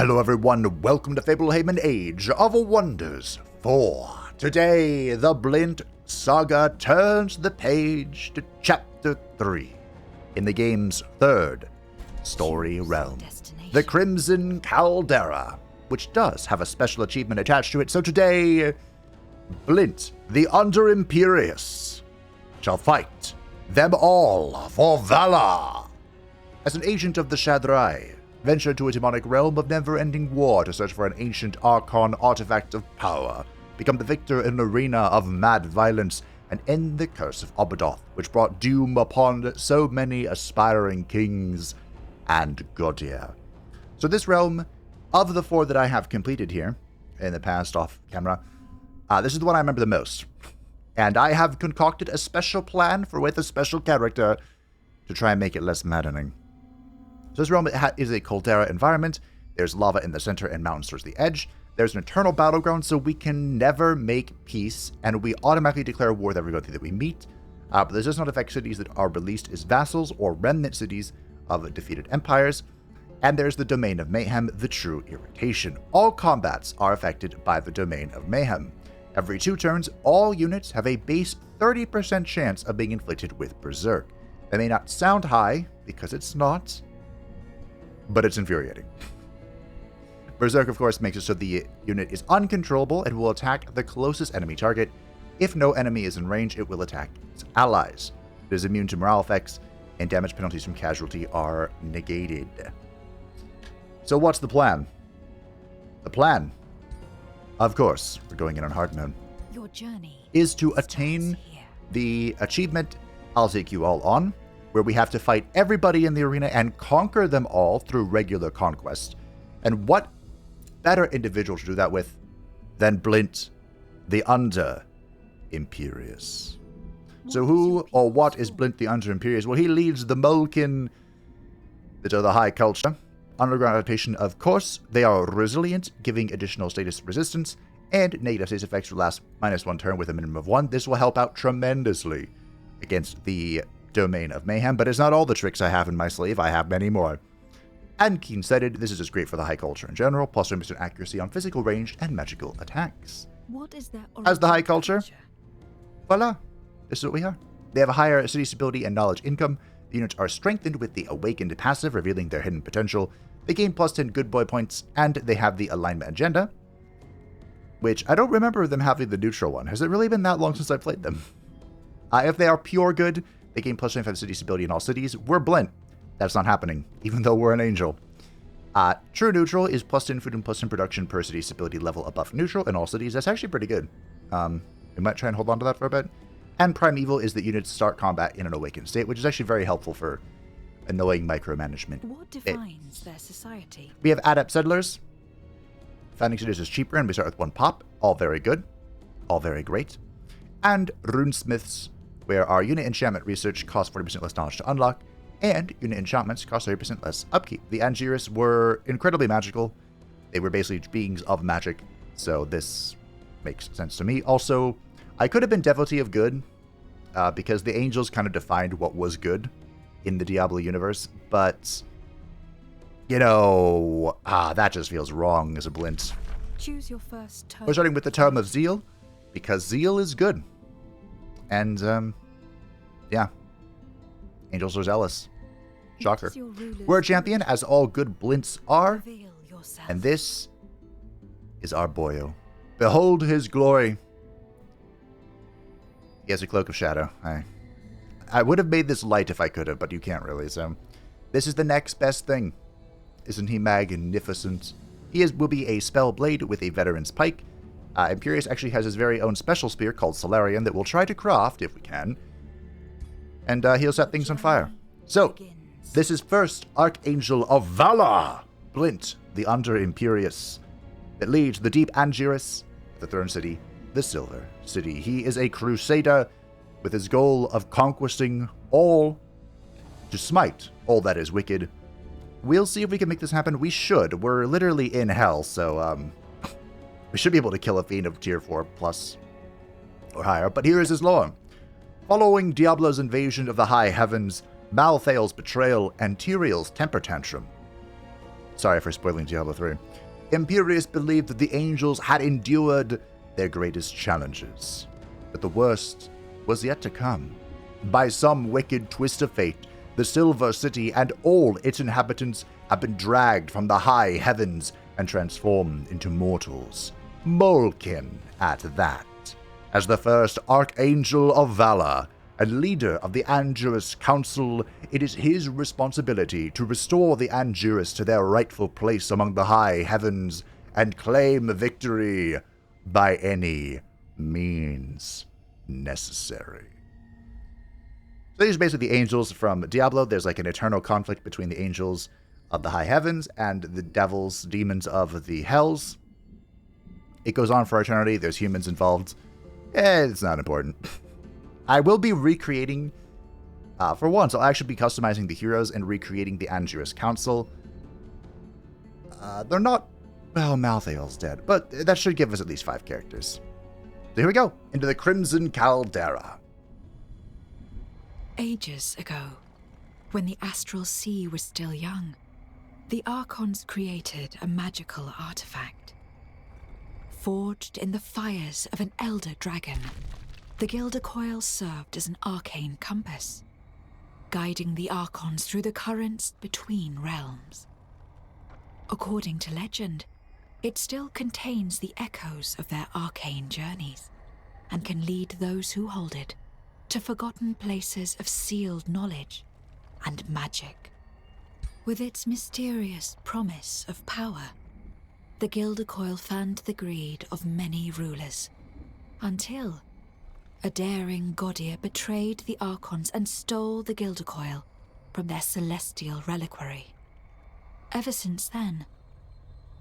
Hello everyone, welcome to Fablehaven Age of Wonders 4. Today, the Blint saga turns the page to Chapter 3 in the game's third story realm, the Crimson Caldera, which does have a special achievement attached to it. So today, Blint, the Under-Imperious, shall fight them all for Valor. As an agent of the Shadrai, venture to a demonic realm of never-ending war to search for an ancient Archon artifact of power, become the victor in an arena of mad violence, and end the curse of Obadoth, which brought doom upon so many aspiring kings and Godir. So this realm, of the four that I have completed here in the past off-camera, this is the one I remember the most. And I have concocted a special plan with a special character to try and make it less maddening. So this realm is a Caldera environment. There's lava in the center and mountains towards the edge. There's an eternal battleground, so we can never make peace, and we automatically declare war with everybody that we meet. But this does not affect cities that are released as vassals or remnant cities of defeated empires. And there's the Domain of Mayhem, the true irritation. All combats are affected by the Domain of Mayhem. Every 2 turns, all units have a base 30% chance of being inflicted with Berserk. That may not sound high, because it's not, but it's infuriating. Berserk, of course, makes it so the unit is uncontrollable and will attack the closest enemy target. If no enemy is in range, it will attack its allies. It is immune to morale effects, and damage penalties from casualty are negated. So what's the plan? The plan, of course, we're going in on hard mode, your journey is to attain the achievement I'll take you all on, where we have to fight everybody in the arena and conquer them all through regular conquest. And what better individual to do that with than Blint, the Under-Imperious? So who or what is Blint the Under-Imperious? Well, he leads the Mulkin, that are the High Culture. Underground adaptation, of course. They are resilient, giving additional status resistance, and negative status effects will last -1 turn with a minimum of 1. This will help out tremendously against the Domain of Mayhem, but it's not all the tricks I have in my sleeve. I have many more. And keen-sighted, this is just great for the High Culture in general, plus 1% accuracy on physical range and magical attacks. What is that? As the High Culture, voila, this is what we are. They have a higher city stability and knowledge income. The units are strengthened with the Awakened passive, revealing their hidden potential. They gain plus 10 good boy points, and they have the Alignment Agenda, which I don't remember them having the neutral one. Has it really been that long since I played them? If they are pure good, they gain plus 25 city stability in all cities. We're Blint. That's not happening, even though we're an angel. True neutral is plus 10 food and plus 10 production per city stability level above neutral in all cities. That's actually pretty good. We might try and hold on to that for a bit. And Primeval is that units start combat in an awakened state, which is actually very helpful for annoying micromanagement. What defines their society? We have Adept Settlers. Founding cities is cheaper, and we start with 1 pop. All very good. All very great. And Runesmiths, where our unit enchantment research costs 40% less knowledge to unlock, and unit enchantments cost 30% less upkeep. The Angiris were incredibly magical. They were basically beings of magic, so this makes sense to me. Also, I could have been Devotee of Good, because the angels kind of defined what was good in the Diablo universe, but, you know, that just feels wrong as a Blint. Choose your first tome. We're starting with the Tome of Zeal, because Zeal is good. And, yeah. Angels are zealous. Shocker. We're a champion, as all good Blints are. And this is our boyo. Behold his glory. He has a cloak of shadow. I would have made this light if I could have, but you can't really, so. This is the next best thing. Isn't he magnificent? He will be a spell blade with a veteran's pike. Imperious actually has his very own special spear called Solarian that we'll try to craft, if we can. And he'll set things on fire. So, this is first Archangel of Valor, Blint, the Under-Imperious, that leads the deep Angiris, the Throne City, the Silver City. He is a crusader with his goal of conquesting all, to smite all that is wicked. We'll see if we can make this happen. We should. We're literally in hell, so, we should be able to kill a fiend of tier 4 plus or higher. But here is his lore. Following Diablo's invasion of the high heavens, Malthael's betrayal, and Tyrael's temper tantrum, Sorry for spoiling Diablo 3. Imperius believed that the angels had endured their greatest challenges, but the worst was yet to come. By some wicked twist of fate, the Silver City and all its inhabitants have been dragged from the high heavens and transformed into mortals. Molkin at that. As the first Archangel of Valor and leader of the Angiris Council, it is his responsibility to restore the Angiris to their rightful place among the high heavens and claim victory by any means necessary. So these are basically the angels from Diablo. There's like an eternal conflict between the angels of the high heavens and the devils, demons of the hells. It goes on for eternity. There's humans involved. It's not important. I will be recreating, for once, I'll actually be customizing the heroes and recreating the Angiris Council. They're not, well, Malthael's dead, but that should give us at least 5 characters. So here we go, into the Crimson Caldera. Ages ago, when the astral sea was still young, the Archons created a magical artifact. Forged in the fires of an elder dragon, the Gilder Coil served as an arcane compass, guiding the Archons through the currents between realms. According to legend, it still contains the echoes of their arcane journeys, and can lead those who hold it to forgotten places of sealed knowledge and magic. With its mysterious promise of power, the Gilder Coil fanned the greed of many rulers, until a daring Godir betrayed the Archons and stole the Gilder Coil from their celestial reliquary. Ever since then,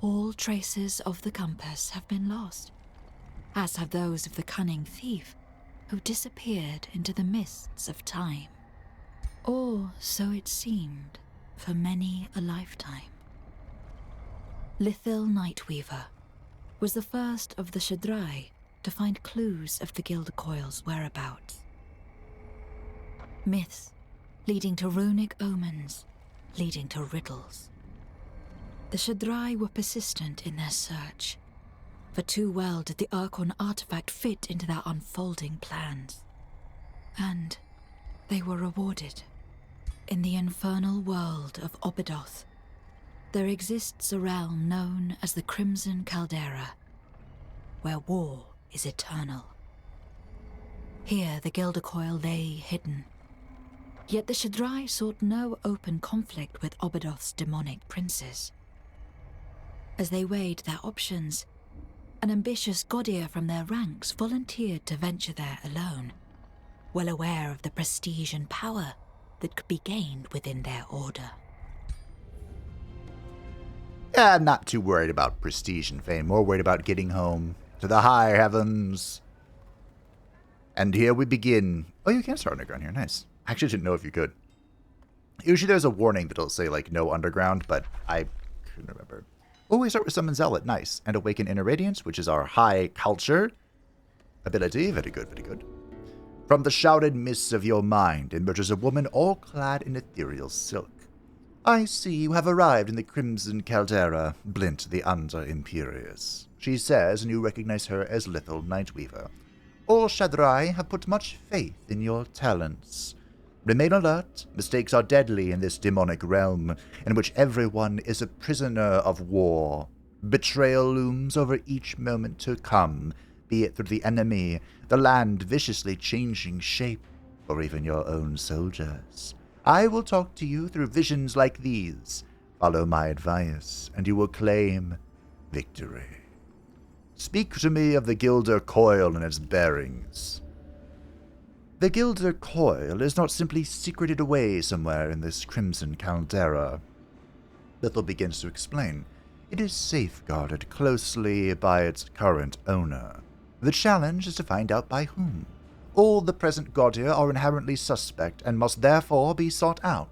all traces of the compass have been lost, as have those of the cunning thief who disappeared into the mists of time. Or so it seemed for many a lifetime. Lithil Nightweaver was the first of the Shaddai to find clues of the Gilder Coil's whereabouts. Myths leading to runic omens, leading to riddles. The Shaddai were persistent in their search, for too well did the Archon artifact fit into their unfolding plans. And they were rewarded. In the infernal world of Obidoth, there exists a realm known as the Crimson Caldera, where war is eternal. Here the Gilder Coil lay hidden, yet the Shaddai sought no open conflict with Obidoth's demonic princes. As they weighed their options, an ambitious Godir from their ranks volunteered to venture there alone, well aware of the prestige and power that could be gained within their order. Yeah, I'm not too worried about prestige and fame, more worried about getting home to the high heavens. And here we begin. Oh, you can start underground here, nice. I actually didn't know if you could. Usually there's a warning that'll say, like, no underground, but I couldn't remember. Oh, we start with Summon Zealot, nice. And Awaken Inner Radiance, which is our high culture ability, very good, very good. From the shrouded mists of your mind emerges a woman all clad in ethereal silk. I see you have arrived in the Crimson Caldera, Blint the Under Imperius, she says, and you recognize her as Lithil Nightweaver. All Shaddai have put much faith in your talents. Remain alert. Mistakes are deadly in this demonic realm, in which everyone is a prisoner of war. Betrayal looms over each moment to come, be it through the enemy, the land viciously changing shape, or even your own soldiers. I will talk to you through visions like these. Follow my advice, and you will claim victory. Speak to me of the Gilder Coil and its bearings. The Gilder Coil is not simply secreted away somewhere in this Crimson Caldera. Lithil begins to explain. It is safeguarded closely by its current owner. The challenge is to find out by whom. All the present Godir are inherently suspect and must therefore be sought out.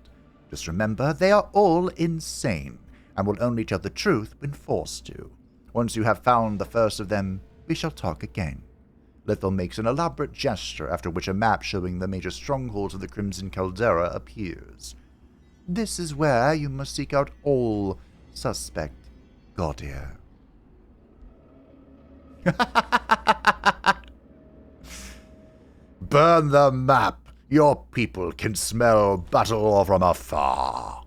Just remember, they are all insane, and will only tell the truth when forced to. Once you have found the first of them, we shall talk again. Lithil makes an elaborate gesture, after which a map showing the major strongholds of the Crimson Caldera appears. This is where you must seek out all suspect got here. Burn the map. Your people can smell battle from afar.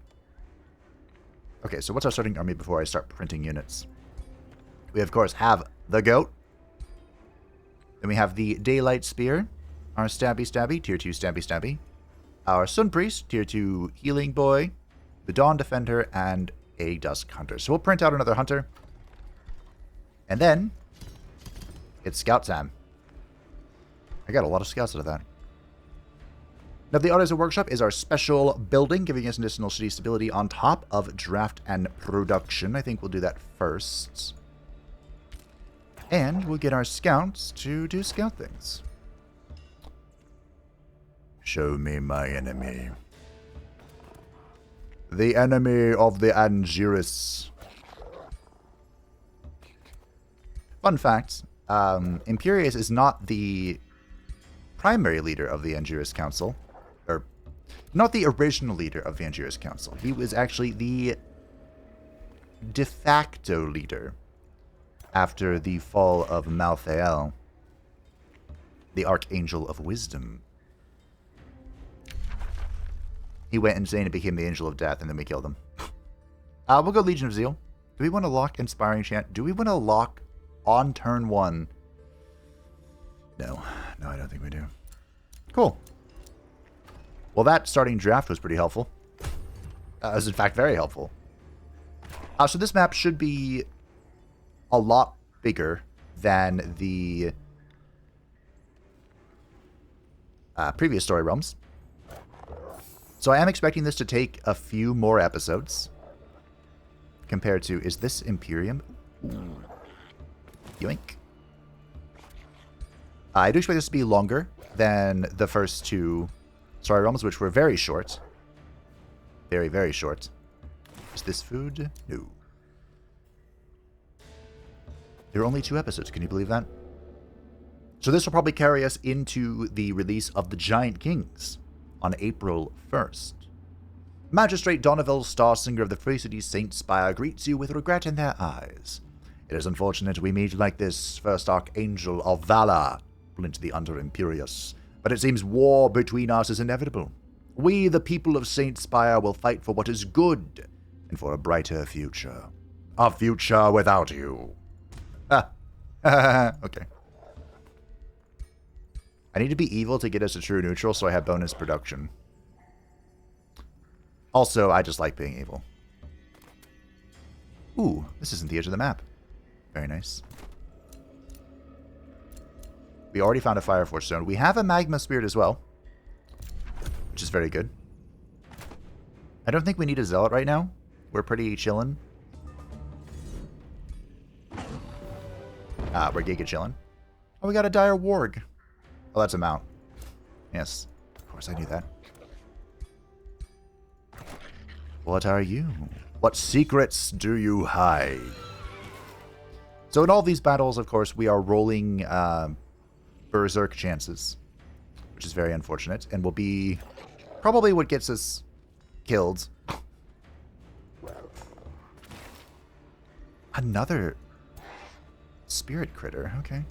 Okay, so what's our starting army before I start printing units? We, of course, have the goat. Then we have the Daylight Spear, our Stabby, Tier 2 Stabby. Our Sun Priest, Tier 2 Healing Boy, the Dawn Defender, and a Dusk Hunter. So we'll print out another Hunter. And then, it's Scout time. I got a lot of Scouts out of that. Now, the Artisan Workshop is our special building, giving us additional city stability on top of draft and production. I think we'll do that first. And we'll get our Scouts to do Scout things. Show me my enemy. The enemy of the Angiris. Fun fact, Imperius is not the primary leader of the Angiris Council. Or, not the original leader of the Angiris Council. He was actually the de facto leader after the fall of Malthael, the Archangel of Wisdom. He went insane and became the Angel of Death, and then we killed him. We'll go Legion of Zeal. Do we want to lock Inspiring Chant? Do we want to lock on turn 1? No, I don't think we do. Cool. Well, that starting draft was pretty helpful. It was, in fact, very helpful. So this map should be a lot bigger than the previous story realms. So I am expecting this to take a few more episodes compared to, is this Imperium? Ooh. Yoink. I do expect this to be longer than the first 2 story realms, which were very short. Very, very short. Is this food? No. There are only 2 episodes. Can you believe that? So this will probably carry us into the release of the Giant Kings on April 1st. Magistrate Donovel, Star Singer of the Free City Saintspire, greets you with regret in their eyes. It is unfortunate we meet like this, first Archangel of Valor, Blint the Under-Imperious, but it seems war between us is inevitable. We, the people of Saintspire, will fight for what is good and for a brighter future. A future without you. Okay. I need to be evil to get us a true neutral, so I have bonus production. Also, I just like being evil. Ooh, this isn't the edge of the map. Very nice. We already found a Fire Forge Stone. We have a Magma Spirit as well, which is very good. I don't think we need a Zealot right now. We're pretty chillin'. We're giga chillin'. Oh, we got a Dire Warg. Oh, that's a mount. Yes. Of course, I knew that. What are you? What secrets do you hide? So in all these battles, of course, we are rolling Berserk chances, which is very unfortunate, and will be probably what gets us killed. Another spirit critter. Okay.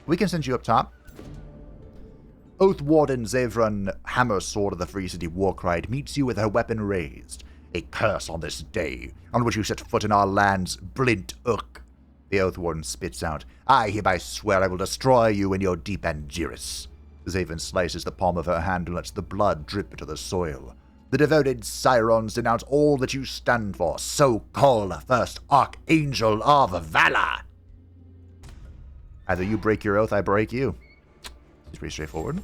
We can send you up top. Oath Warden Zevran, Hammer Sword of the Free City Warcried, meets you with her weapon raised. A curse on this day, on which you set foot in our lands, Blint Urk. The Oath Warden spits out. I hereby swear I will destroy you in your deep Angiris. Zaven slices the palm of her hand and lets the blood drip into the soil. The devoted Sirens denounce all that you stand for, so-called first Archangel of Valor. Either you break your oath, I break you. It's pretty straightforward.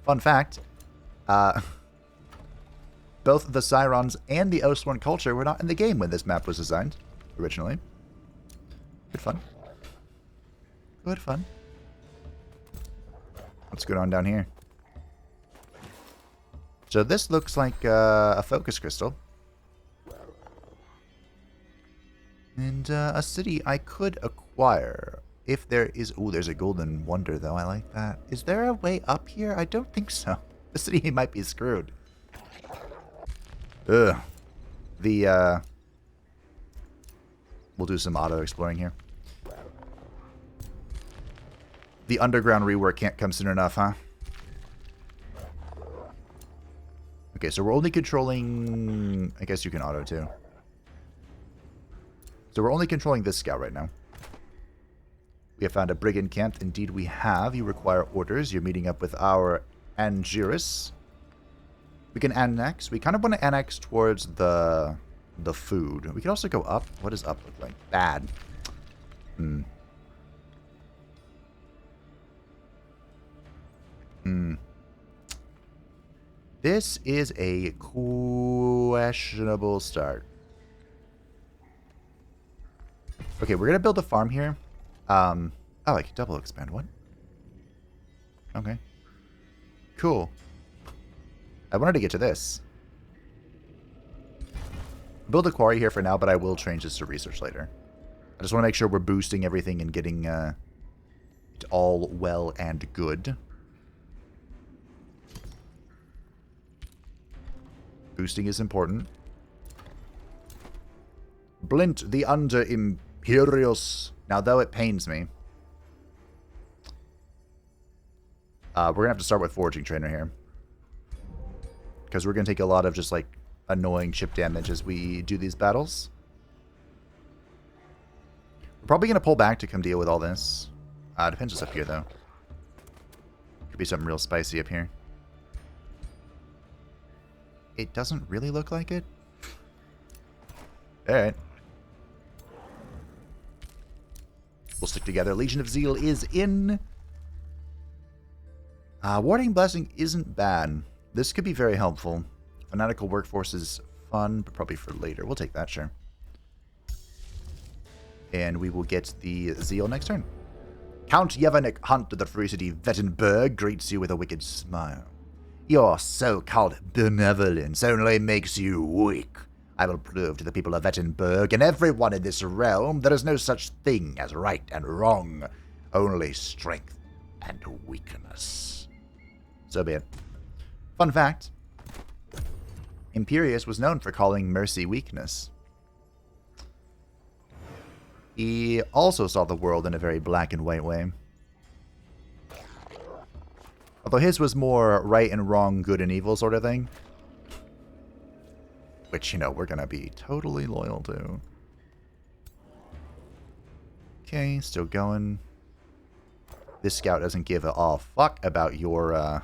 Fun fact, both the Sirens and the Oathsworn culture were not in the game when this map was designed, originally. Good fun. Good fun. What's going on down here? So this looks like a focus crystal. And a city I could acquire. If there is... Ooh, there's a golden wonder, though. I like that. Is there a way up here? I don't think so. The city might be screwed. Ugh. The We'll do some auto-exploring here. The underground rework can't come soon enough, huh? Okay, so we're only controlling... I guess you can auto, too. So we're only controlling this scout right now. We have found a brigand camp. Indeed, we have. You require orders. You're meeting up with our Angiris. We can annex. We kind of want to annex towards the food. We can also go up. What does up look like? Bad. This is a questionable start. Okay, we're going to build a farm here. Oh, I can double expand. What? Okay. Cool. I wanted to get to this. Build a quarry here for now, but I will change this to research later. I just want to make sure we're boosting everything and getting it all well and good. Boosting is important. Blint the Under Imperius. Now, though it pains me, we're going to have to start with Foraging Trainer here. Because we're going to take a lot of just, like, annoying chip damage as we do these battles. We're probably going to pull back to come deal with all this. Depends what's up here, though. Could be something real spicy up here. It doesn't really look like it. Alright. We'll stick together. Legion of Zeal is in. Warding Blessing isn't bad. This could be very helpful. Fanatical Workforce is fun, but probably for later. We'll take that, sure. And we will get the Zeal next turn. Count Yevanic Hunt of the Free City Vettenberg greets you with a wicked smile. Your so-called benevolence only makes you weak. I will prove to the people of Vettenberg and everyone in this realm there is no such thing as right and wrong, only strength and weakness. So be it. Fun fact, Imperius was known for calling mercy weakness. He also saw the world in a very black and white way. Although his was more right and wrong, good and evil sort of thing. Which, you know, we're going to be totally loyal to. Okay, still going. This scout doesn't give a fuck about your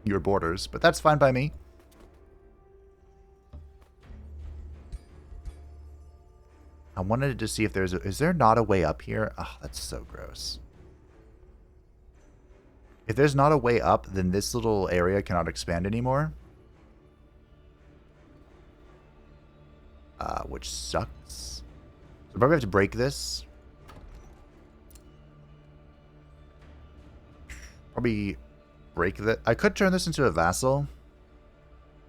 borders, but that's fine by me. I wanted to see if there's is there not a way up here? Oh, that's so gross. If there's not a way up, then this little area cannot expand anymore. Which sucks. So probably have to break this. Probably break that. I could turn this into a vassal.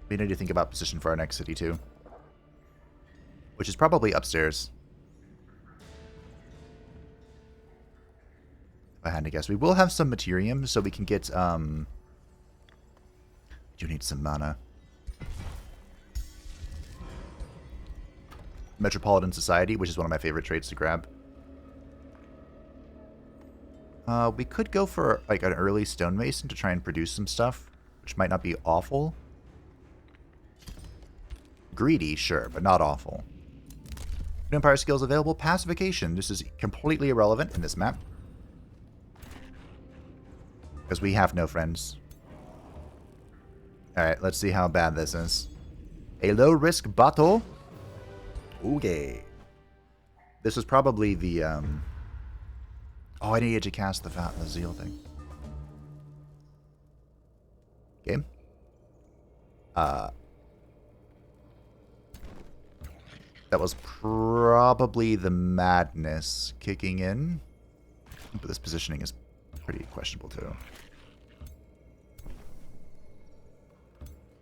We need to think about position for our next city too. Which is probably upstairs. If I had to guess. We will have some materium, so we can get, we do need some mana. Metropolitan Society, which is one of my favorite traits to grab. We could go for, like, an early stonemason to try and produce some stuff, which might not be awful. Greedy, sure, but not awful. Empire skills available. Pacification. This is completely irrelevant in this map. Because we have no friends. Alright, let's see how bad this is. A low-risk battle. Okay. This was probably the, Oh, I needed to cast the Zeal thing. Okay. That was probably the madness kicking in. But this positioning is pretty questionable too.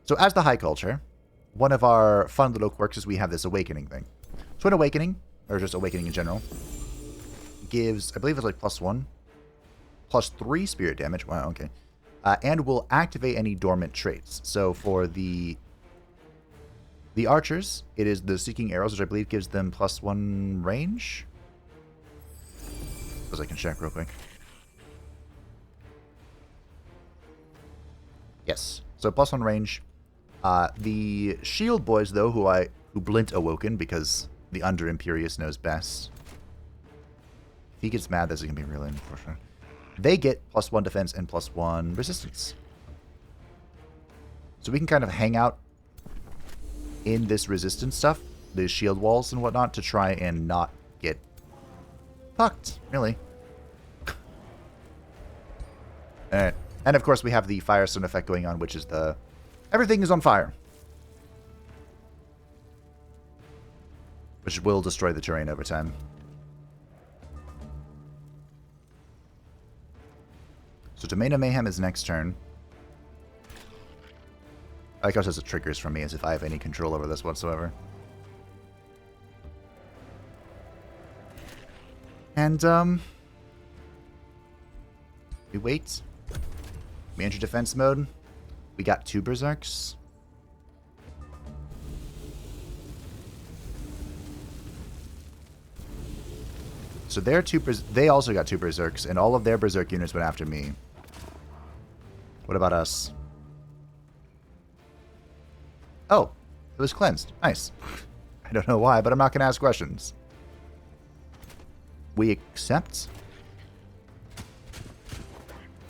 So as the High Culture, one of our fun little quirks is we have this awakening thing. So an awakening, or just awakening in general, gives, I believe it's like +1, +3 spirit damage. Wow, okay. And will activate any dormant traits. So for the The archers, it is the seeking arrows, which I believe gives them +1 range. As I can check real quick. Yes, so +1 range. The shield boys, though, who Blint awoken because the Under Imperious knows best. If he gets mad, this is gonna be really unfortunate. They get +1 defense and +1 resistance. So we can kind of hang out in this resistance stuff, the shield walls and whatnot, to try and not get fucked, really. Alright. And of course we have the Firestone effect going on, which is the... everything is on fire. Which will destroy the terrain over time. So Domain of Mayhem is next turn. I like how it says it triggers from me as if I have any control over this whatsoever. And, we wait. We enter defense mode. We got 2 Berserks. So they also got 2 Berserks, and all of their Berserk units went after me. What about us? Oh, it was cleansed. Nice. I don't know why, but I'm not going to ask questions. We accept.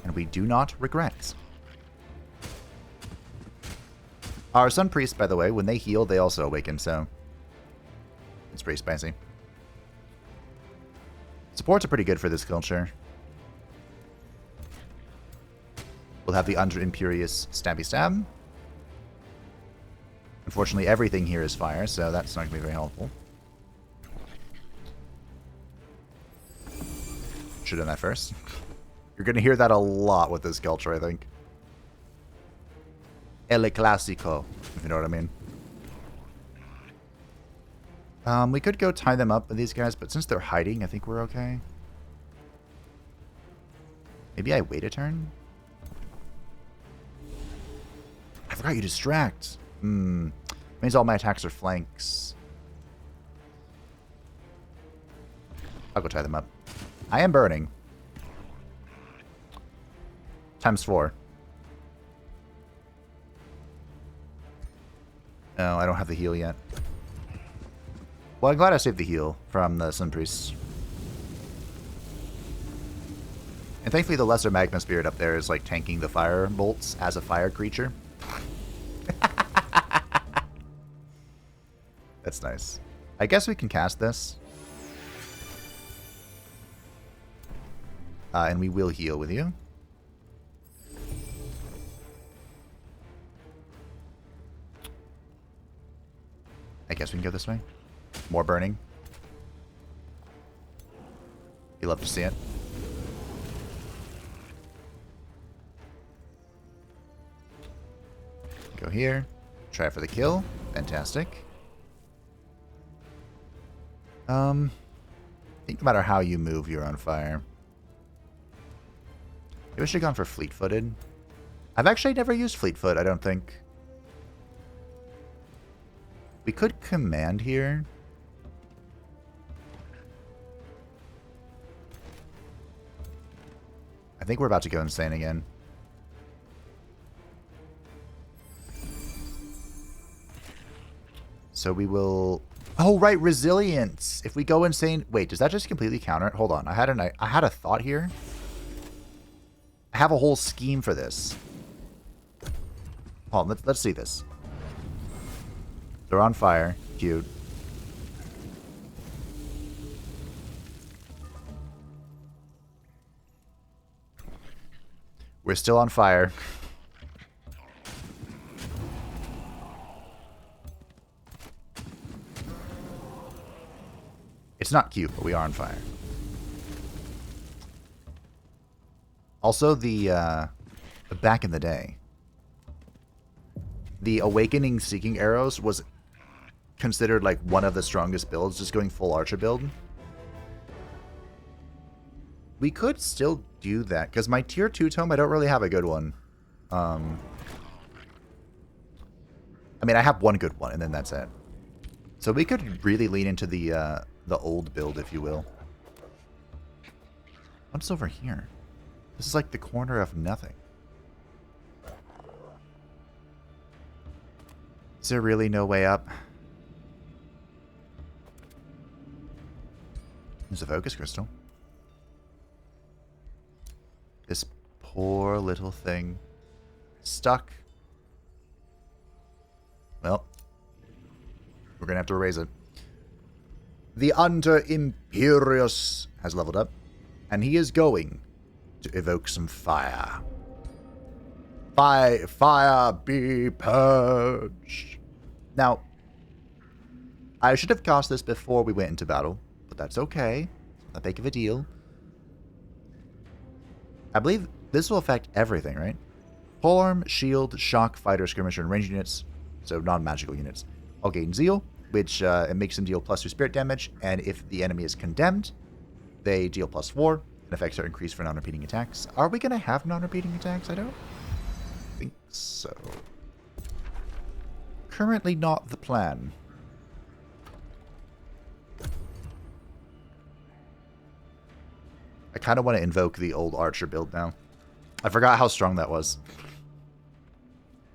And we do not regret. Our Sun Priest, by the way, when they heal, they also awaken, so... it's pretty spicy. Supports are pretty good for this culture. We'll have the Under Imperious Stabby Stab. Unfortunately, everything here is fire, so that's not going to be very helpful. Should have done that first. You're going to hear that a lot with this culture, I think. El Clásico, if you know what I mean. We could go tie them up with these guys, but since they're hiding, I think we're okay. Maybe I wait a turn? I forgot you distract. Means all my attacks are flanks. I'll go tie them up. I am burning. ×4. No, I don't have the heal yet. Well, I'm glad I saved the heal from the Sun Priests. And thankfully the Lesser Magma Spirit up there is like tanking the fire bolts as a fire creature. That's nice. I guess we can cast this. And we will heal with you. I guess we can go this way. More burning. You love to see it. Go here. Try for the kill. Fantastic. I think no matter how you move, you're on fire. Maybe I should have gone for fleet-footed. I've actually never used fleet-foot, I don't think. We could command here. I think we're about to go insane again. So we will... oh, right, resilience. If we go insane... wait, does that just completely counter it? Hold on. I had a thought here. I have a whole scheme for this. Hold on, let's see this. They're on fire. Cute. We're still on fire. It's not cute, but we are on fire. Also, the back in the day, the Awakening Seeking Arrows was considered like one of the strongest builds, just going full Archer build. We could still do that, because my tier 2 tome, I don't really have a good one. I mean, I have one good one, and then that's it. So we could really lean into the old build, if you will. What's over here? This is like the corner of nothing. Is there really no way up? There's a focus crystal. This poor little thing. Stuck. Well, we're going to have to erase it. The Under Imperious has leveled up, and he is going to evoke some fire. Fire be purged. Now, I should have cast this before we went into battle, but that's okay. It's not that big of a deal. I believe this will affect everything, right? Polearm, shield, shock, fighter, skirmisher, and range units, so non-magical units, all gain zeal, which it makes them deal +2 spirit damage, and if the enemy is condemned, they deal +4, and effects are increased for non-repeating attacks. Are we going to have non-repeating attacks? I don't think so. Currently not the plan. I kind of want to invoke the old archer build now. I forgot how strong that was.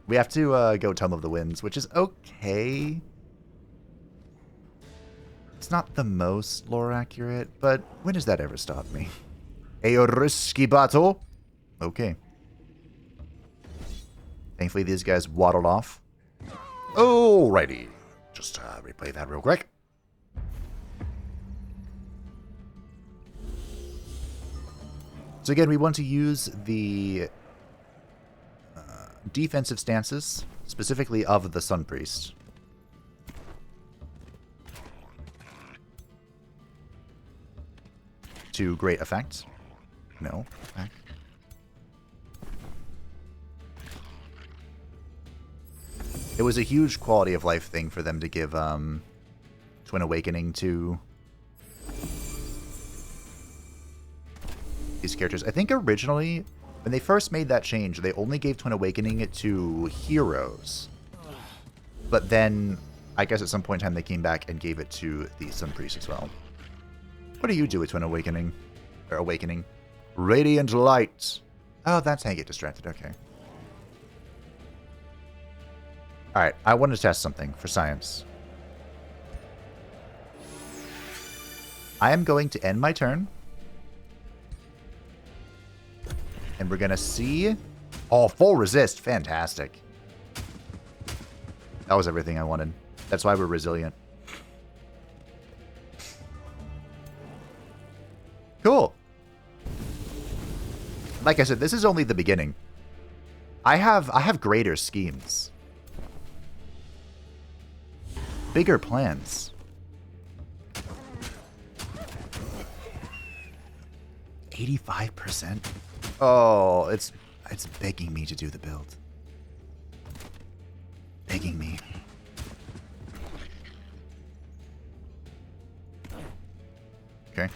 We have to go Tome of the Winds, which is okay. It's not the most lore accurate, but when does that ever stop me? A risky battle? Okay. Thankfully, these guys waddled off. Alrighty. Just replay that real quick. So again, we want to use the defensive stances, specifically of the Sun Priest. To great effect. No, back. It was a huge quality of life thing for them to give Twin Awakening to these characters. I think originally, when they first made that change, they only gave Twin Awakening to heroes. But then, I guess at some point in time, they came back and gave it to the Sun Priest as well. What do you do with Twin Awakening? Or Awakening? Radiant Light. Oh, that's how you get distracted. Okay. Alright, I want to test something for science. I am going to end my turn. And we're going to see... Oh, full resist. Fantastic. That was everything I wanted. That's why we're resilient. Cool. Like I said, this is only the beginning. I have greater schemes. Bigger plans. 85%? Oh, it's begging me to do the build. Begging me. Okay.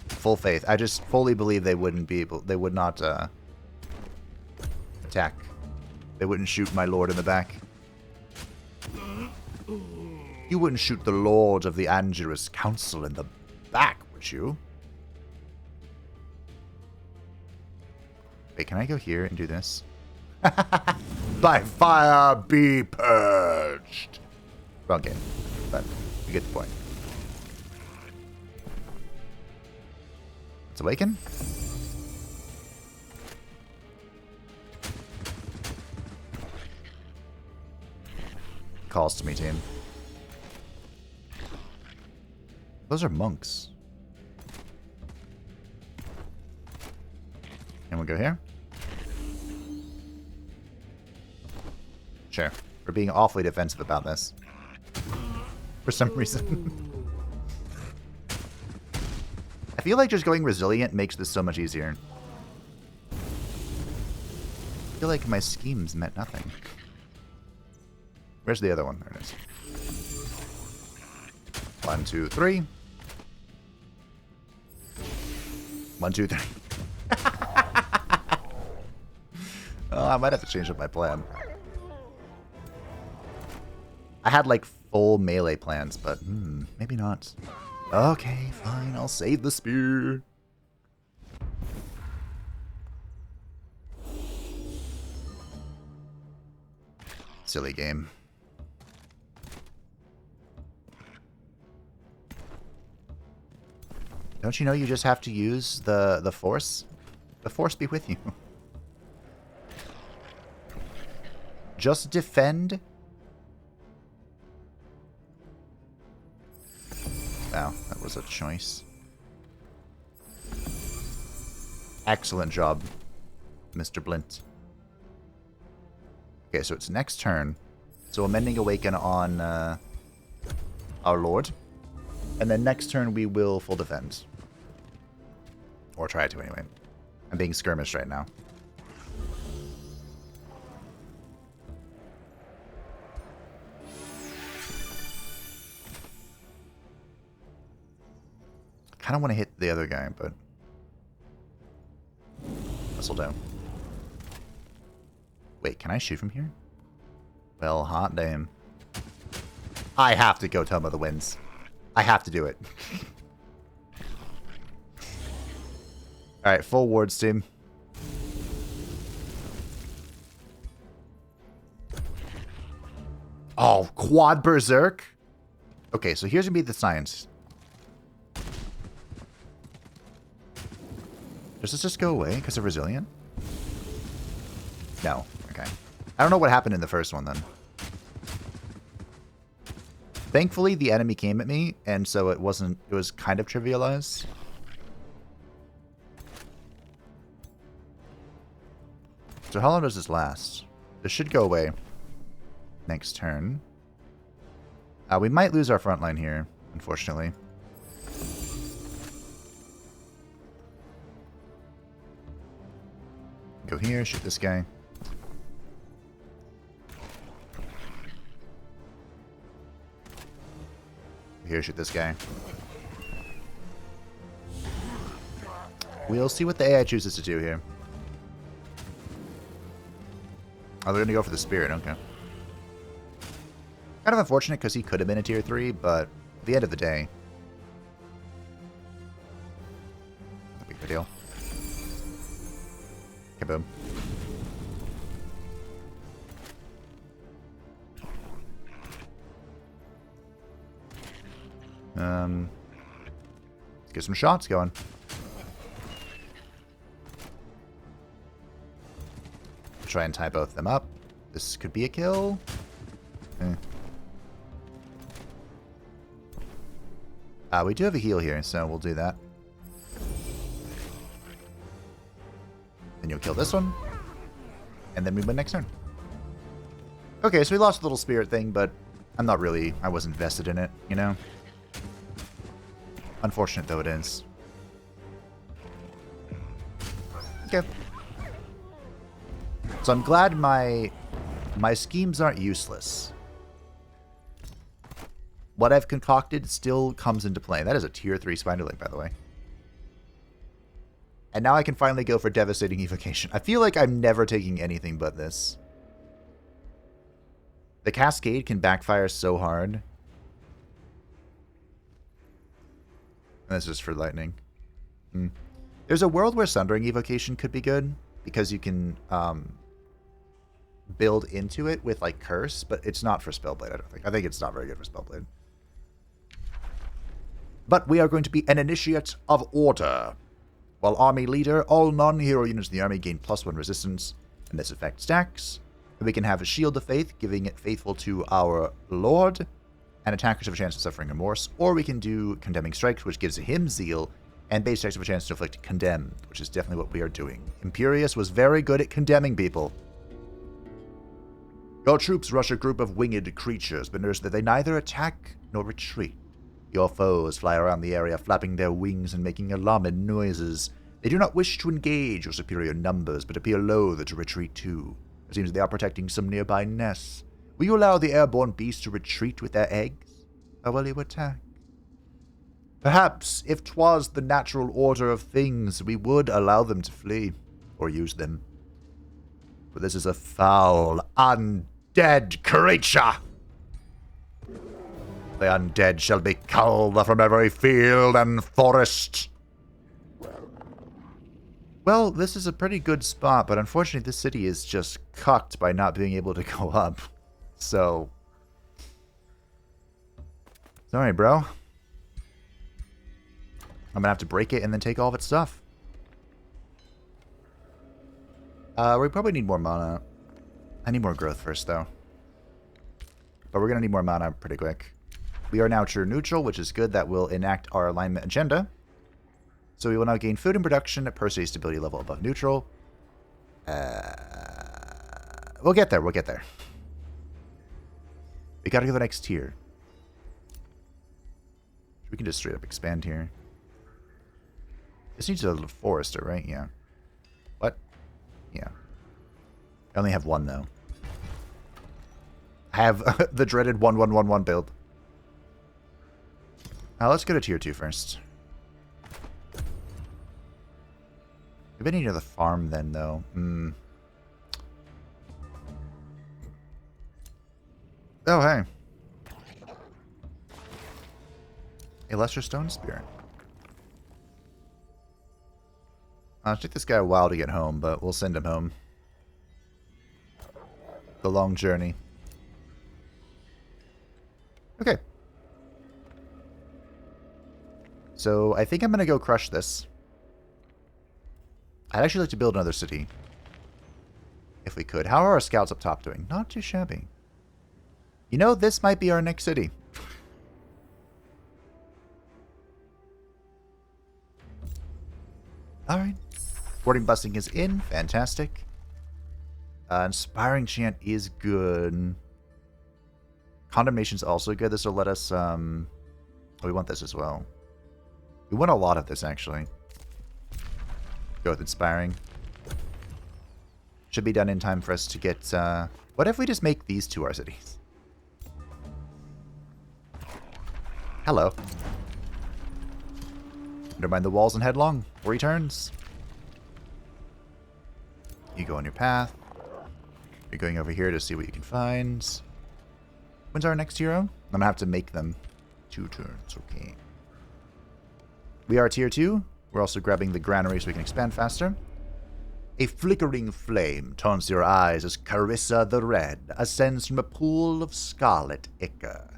Full faith. I just fully believe they wouldn't be able... They would not attack. They wouldn't shoot my lord in the back. You wouldn't shoot the lord of the Angiris Council in the back, would you? Wait, can I go here and do this? By fire be purged. Wrong game, but you get the point. Let's awaken. Calls to me, team. Those are monks. And we'll go here. Sure. We're being awfully defensive about this. For some reason. I feel like just going resilient makes this so much easier. I feel like my schemes meant nothing. Where's the other one? There it is. 1, 2, 3. 1, 2, 3. Oh, I might have to change up my plan. I had like full melee plans, but maybe not. Okay, fine. I'll save the spear. Silly game. Don't you know you just have to use the force? The force be with you. Just defend. Wow, that was a choice. Excellent job, Mr. Blint. Okay, so it's next turn. So Amending Awaken on our Lord. And then next turn we will full defend. Or try to anyway. I'm being skirmished right now. I kind of want to hit the other guy, but this'll do. Wait, can I shoot from here? Well, hot damn. I have to go Tome of the Winds. I have to do it. Alright, full wards team. Oh, quad berserk? Okay, so here's gonna be the science. Does this just go away because of resilient? No. Okay. I don't know what happened in the first one then. Thankfully, the enemy came at me, and so it wasn't... It was kind of trivialized. So how long does this last? This should go away next turn. We might lose our front line here, unfortunately. Go here, shoot this guy. Here, shoot this guy. We'll see what the AI chooses to do here. Oh, they're going to go for the Spirit, okay. Kind of unfortunate because he could have been a tier 3, but at the end of the day, not a big deal. Kaboom. Let's get some shots going. Try and tie both of them up. This could be a kill. We do have a heal here, so we'll do that. Then you'll kill this one. And then we win next turn. Okay, so we lost the little spirit thing, but I'm not really... I wasn't invested in it, you know? Unfortunate though it is. Okay. So I'm glad my schemes aren't useless. What I've concocted still comes into play. That is a tier 3 Spiderling, by the way. And now I can finally go for Devastating Evocation. I feel like I'm never taking anything but this. The Cascade can backfire so hard. And that's just for lightning. There's a world where Sundering Evocation could be good, because you can build into it with like Curse, but it's not for Spellblade, I don't think. I think it's not very good for Spellblade. But we are going to be an Initiate of Order. While Army Leader, all non-hero units in the army gain +1 resistance, and this effect stacks. And we can have a Shield of Faith, giving it faithful to our Lord, and attackers have a chance of suffering remorse, or we can do Condemning Strikes, which gives him Zeal, and base strikes have a chance to inflict Condemn, which is definitely what we are doing. Imperius was very good at condemning people. Your troops rush a group of winged creatures, but notice that they neither attack nor retreat. Your foes fly around the area, flapping their wings and making alarming noises. They do not wish to engage your superior numbers, but appear loath to retreat too. It seems they are protecting some nearby nests. Will you allow the airborne beasts to retreat with their eggs, or will you attack? Perhaps, if 'twas the natural order of things, we would allow them to flee, or use them. But this is a foul, undead creature! The undead shall be culled from every field and forest. Well, this is a pretty good spot, but unfortunately this city is just cucked by not being able to go up. So... sorry, bro. I'm gonna have to break it and then take all of its stuff. We probably need more mana. I need more growth first, though. But we're gonna need more mana pretty quick. We are now true neutral, which is good. That will enact our alignment agenda. So we will now gain food and production at per se stability level above neutral. We'll get there. We'll get there. We gotta go to the next tier. We can just straight up expand here. This needs a forester, right? Yeah. What? Yeah. I only have one, though. I have the dreaded 1111 build. Let's go to tier 2 first. Maybe I need another farm then, though. Oh, hey. A lesser stone spear. It'll take this guy a while to get home, but we'll send him home. The long journey. Okay. So, I think I'm going to go crush this. I'd actually like to build another city. If we could. How are our scouts up top doing? Not too shabby. You know, this might be our next city. Alright. Boarding busing is in. Fantastic. Inspiring chant is good. Condemnation's also good. This will let us... oh, we want this as well. We want a lot of this, actually. Go with inspiring. Should be done in time for us to get... what if we just make these two our cities? Hello. Undermine the walls and headlong. 4 turns. You go on your path. You're going over here to see what you can find. When's our next hero? I'm going to have to make them 2 turns. Okay. We are tier 2. We're also grabbing the granary so we can expand faster. A flickering flame taunts your eyes as Karissa the Red ascends from a pool of scarlet ichor.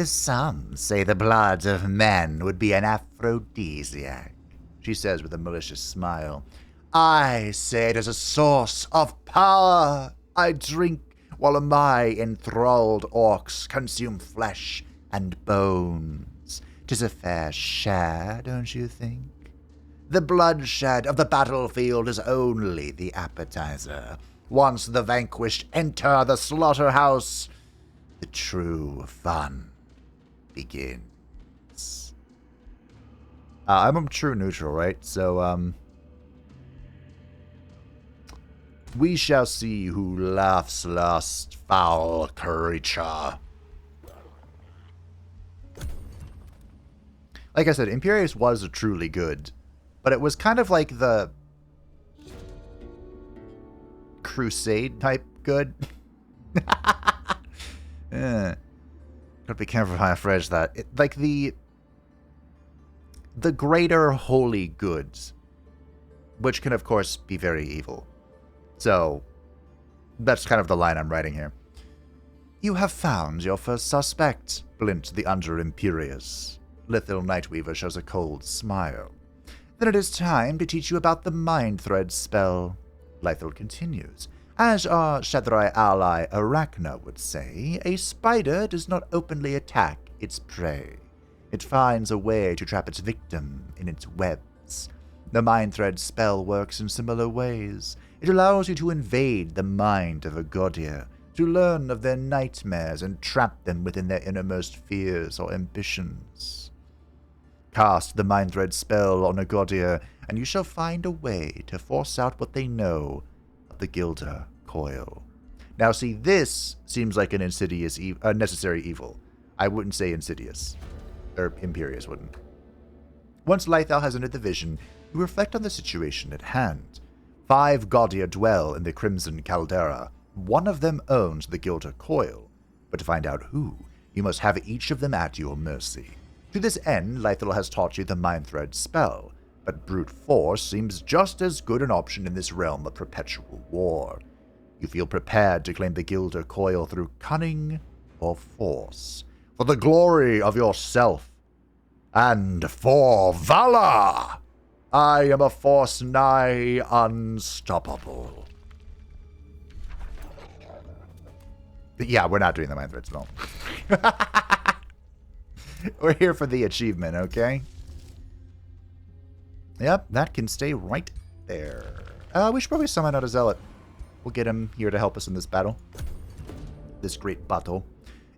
Some say the blood of men would be an aphrodisiac, she says with a malicious smile. I say it is a source of power. I drink while my enthralled orcs consume flesh and bones. 'Tis a fair share, don't you think? The bloodshed of the battlefield is only the appetizer. Once the vanquished enter the slaughterhouse, the true fun begins. I'm a true neutral, right? So, we shall see who laughs last, foul creature. Like I said, Imperius was truly good, but it was kind of like the Crusade type good. Gotta be careful how I phrase that. Like the greater holy goods, which can of course be very evil. So, that's kind of the line I'm writing here. You have found your first suspect, Blint the Under-Imperious. Lithil Nightweaver shows a cold smile. Then it is time to teach you about the Mind Thread spell. Lithil continues. As our Shadrai ally Arachna would say, a spider does not openly attack its prey. It finds a way to trap its victim in its webs. The Mind Thread spell works in similar ways. It allows you to invade the mind of a Godia, to learn of their nightmares and trap them within their innermost fears or ambitions. Cast the Mind Thread spell on a Godia, and you shall find a way to force out what they know of the Gilder Coil. Now see, this seems like an insidious, necessary evil. I wouldn't say insidious. Or Imperius wouldn't. Once Lithal has entered the vision, you reflect on the situation at hand. 5 Godia dwell in the Crimson Caldera. One of them owns the Gilder Coil. But to find out who, You must have each of them at your mercy. To this end, Lythel has taught you the Mind Thread spell, but brute force seems just as good an option in this realm of perpetual war. You feel prepared to claim the Gilder Coil through cunning or force, for the glory of yourself, and for Valor! I am a force nigh unstoppable. Yeah, we're not doing the Mind Thread spell. We're here for the achievement, okay? Yep, that can stay right there. We should probably summon out a Zealot. We'll get him here to help us in this battle. This great battle.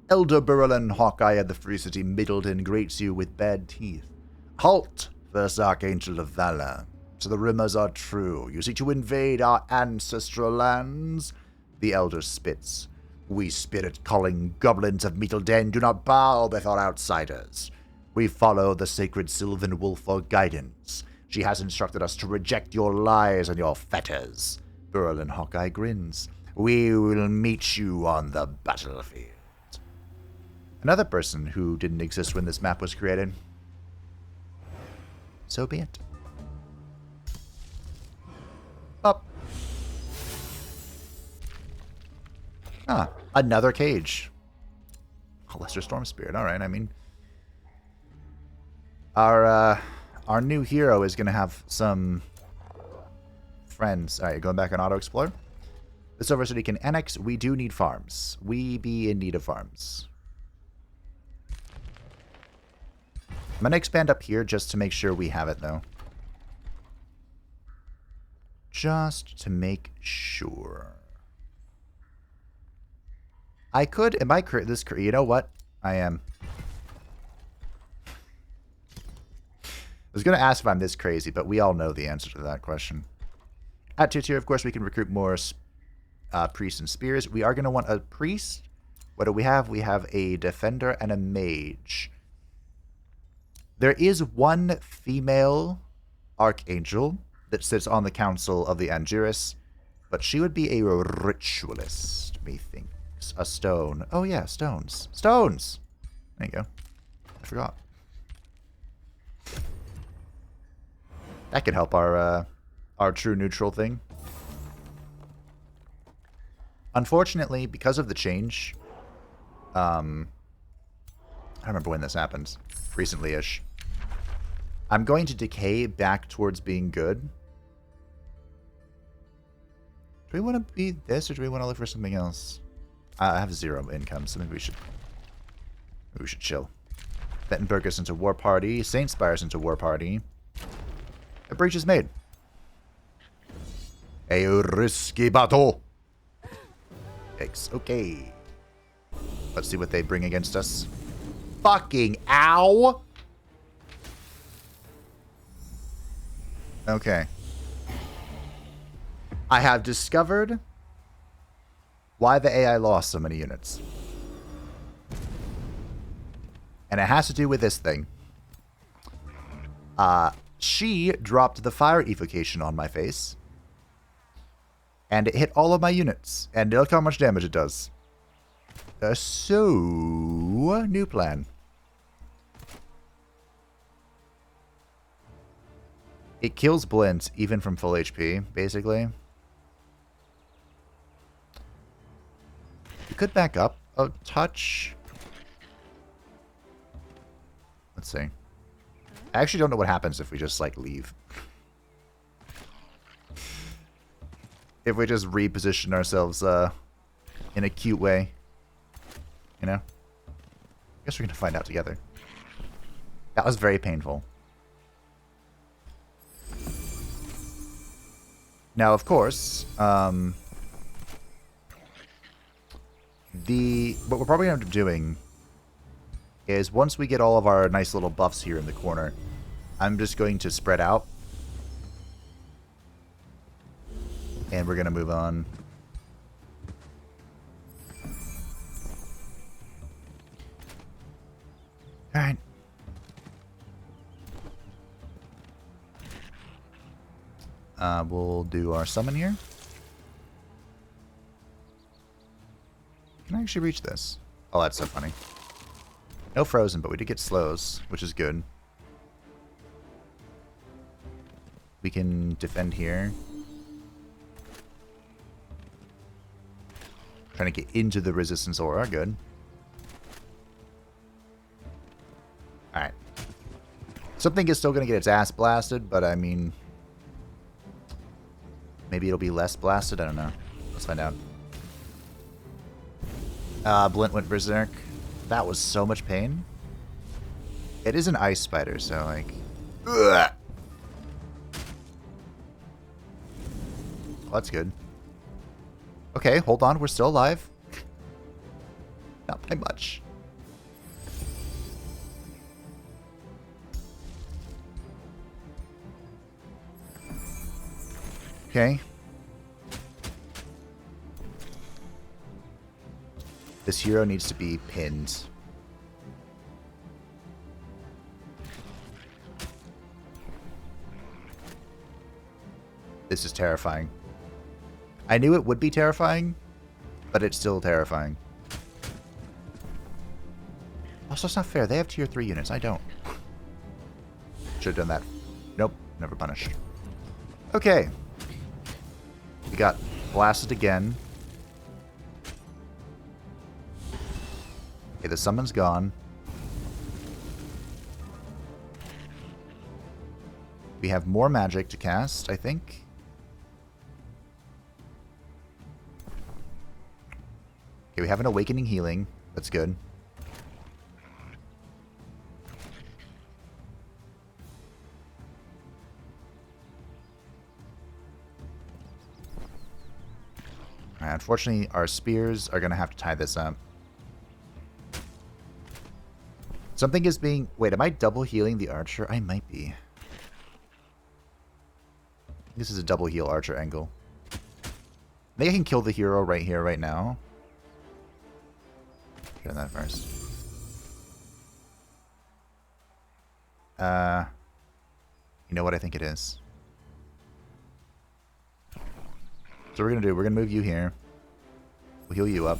Elder Burrelin Hawkeye of the Free City Middleton greets you with bad teeth. Halt, first Archangel of Valor. So the rumors are true. You seek to invade our ancestral lands? The Elder spits. We spirit-calling goblins of Middleton do not bow before outsiders. We follow the sacred Sylvan Wolf for guidance. She has instructed us to reject your lies and your fetters. Burl and Hawkeye grins. We will meet you on the battlefield. Another person who didn't exist when this map was created. So be it. Up. Ah, another cage. A Lesser Storm Spirit. Alright, I mean... Our new hero is going to have some friends. Alright, going back on Auto Explore. The Silver City can annex. We do need farms. We be in need of farms. I'm going to expand up here just to make sure we have it, though. Just to make sure. I could, you know what? I am. I was going to ask if I'm this crazy, but we all know the answer to that question. At 2 tier, of course, we can recruit more priests and spears. We are going to want a priest. What do we have? We have a defender and a mage. There is one female archangel that sits on the council of the Angiris, but she would be a ritualist, methinks. A stone. Oh yeah, stones. Stones! There you go. I forgot. That could help our true neutral thing. Unfortunately, because of the change, I don't remember when this happened. Recently-ish. I'm going to decay back towards being good. Do we want to be this, or do we want to look for something else? I have 0 income, so maybe we should chill. Bettenberger's into War Party. Saintspire's into War Party. A breach is made. A risky battle. Yikes. Okay. Let's see what they bring against us. Fucking ow! Okay. I have discovered why the AI lost so many units. And it has to do with this thing. She dropped the fire evocation on my face. And it hit all of my units. And look how much damage it does. So, new plan. It kills Blint even from full HP, basically. You could back up a touch. Let's see. I actually don't know what happens if we just, like, leave. If we just reposition ourselves in a cute way. You know? I guess we're going to find out together. That was very painful. Now, of course, what we're probably going to end up doing is once we get all of our nice little buffs here in the corner, I'm just going to spread out. And we're going to move on. Alright. We'll do our summon here. Can I actually reach this? Oh, that's so funny. No frozen, but we did get slows, which is good. We can defend here. Trying to get into the resistance aura. Good. Alright. Something is still going to get its ass blasted, but I mean... maybe it'll be less blasted? I don't know. Let's find out. Blint went berserk. That was so much pain. It is an ice spider, so like... Ugh. Well, that's good. Okay, hold on. We're still alive. Not by much. Okay. This hero needs to be pinned. This is terrifying. I knew it would be terrifying, but it's still terrifying. Also, it's not fair. They have tier 3 units. I don't. Should have done that. Nope. Never punished. Okay. We got blasted again. Okay, the summon's gone. We have more magic to cast, I think. Okay, we have an awakening healing. That's good. Unfortunately, our spears are going to have to tie this up. Something is being... Wait, am I double healing the archer? I might be. This is a double heal archer angle. Maybe I can kill the hero right here, right now. Try that first. You know what I think it is. So we're going to do, we're going to move you here. We'll heal you up.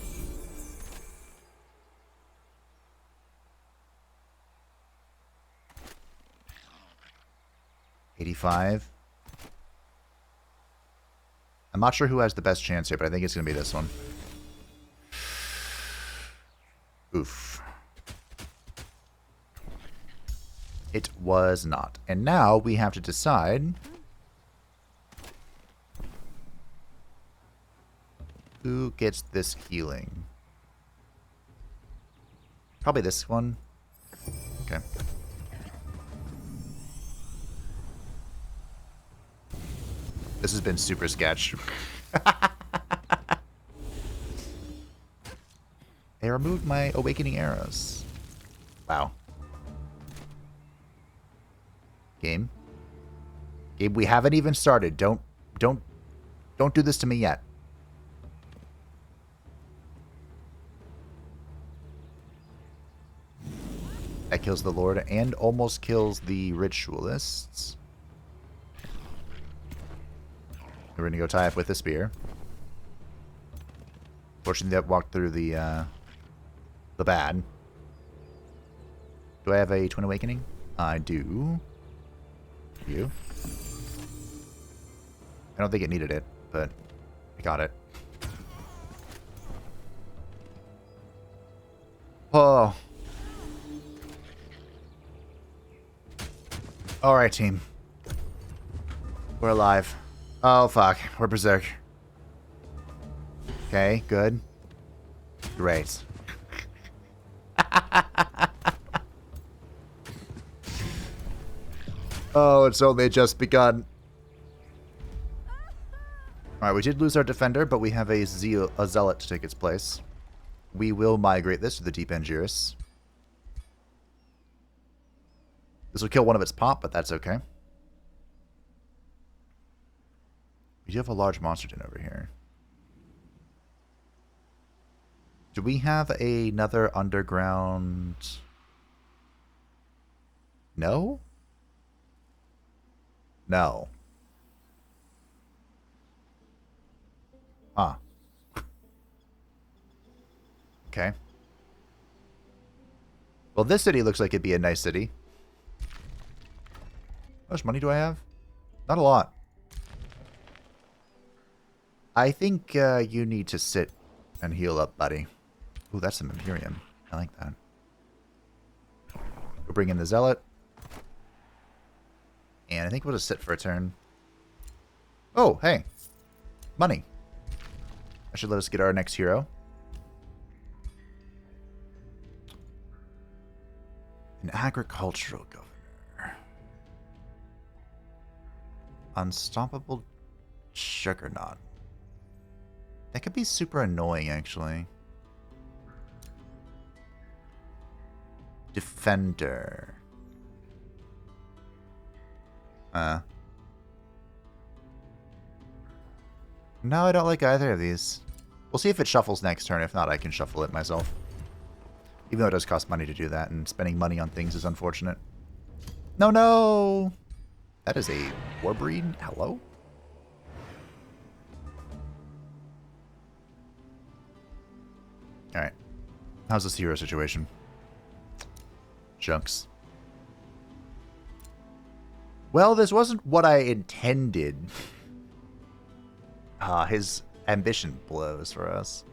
$85. I'm not sure who has the best chance here, but I think it's going to be this one. Oof. It was not. And now we have to decide who gets this healing. Probably this one. Okay. This has been super sketch. They removed my awakening arrows. Wow. Game. Game, we haven't even started. Don't do this to me yet. That kills the Lord and almost kills the Ritualists. We're going to go tie up with the spear. Fortunately, that walked through the bad. Do I have a Twin Awakening? I do. You? I don't think it needed it, but I got it. Oh. Alright, team. We're alive. Oh, fuck. We're berserk. Okay, good. Great. Oh, it's only just begun. Alright, we did lose our defender, but we have a zealot to take its place. We will migrate this to the deep Angiris. This will kill one of its pop, but that's okay. We do have a large monster den over here. Do we have another underground? No? No. Ah. Okay. Well, this city looks like it'd be a nice city. How much money do I have? Not a lot. I think you need to sit and heal up, buddy. Ooh, that's some Imperium. I like that. We'll bring in the Zealot. And I think we'll just sit for a turn. Oh, hey. Money. I should let us get our next hero. An agricultural governor. Unstoppable Juggernaut. That could be super annoying, actually. Defender. No, I don't like either of these. We'll see if it shuffles next turn. If not, I can shuffle it myself. Even though it does cost money to do that, and spending money on things is unfortunate. No, no! That is a Warbreed? Hello? Alright. How's this hero situation? Junks. Well, this wasn't what I intended. His ambition blows for us.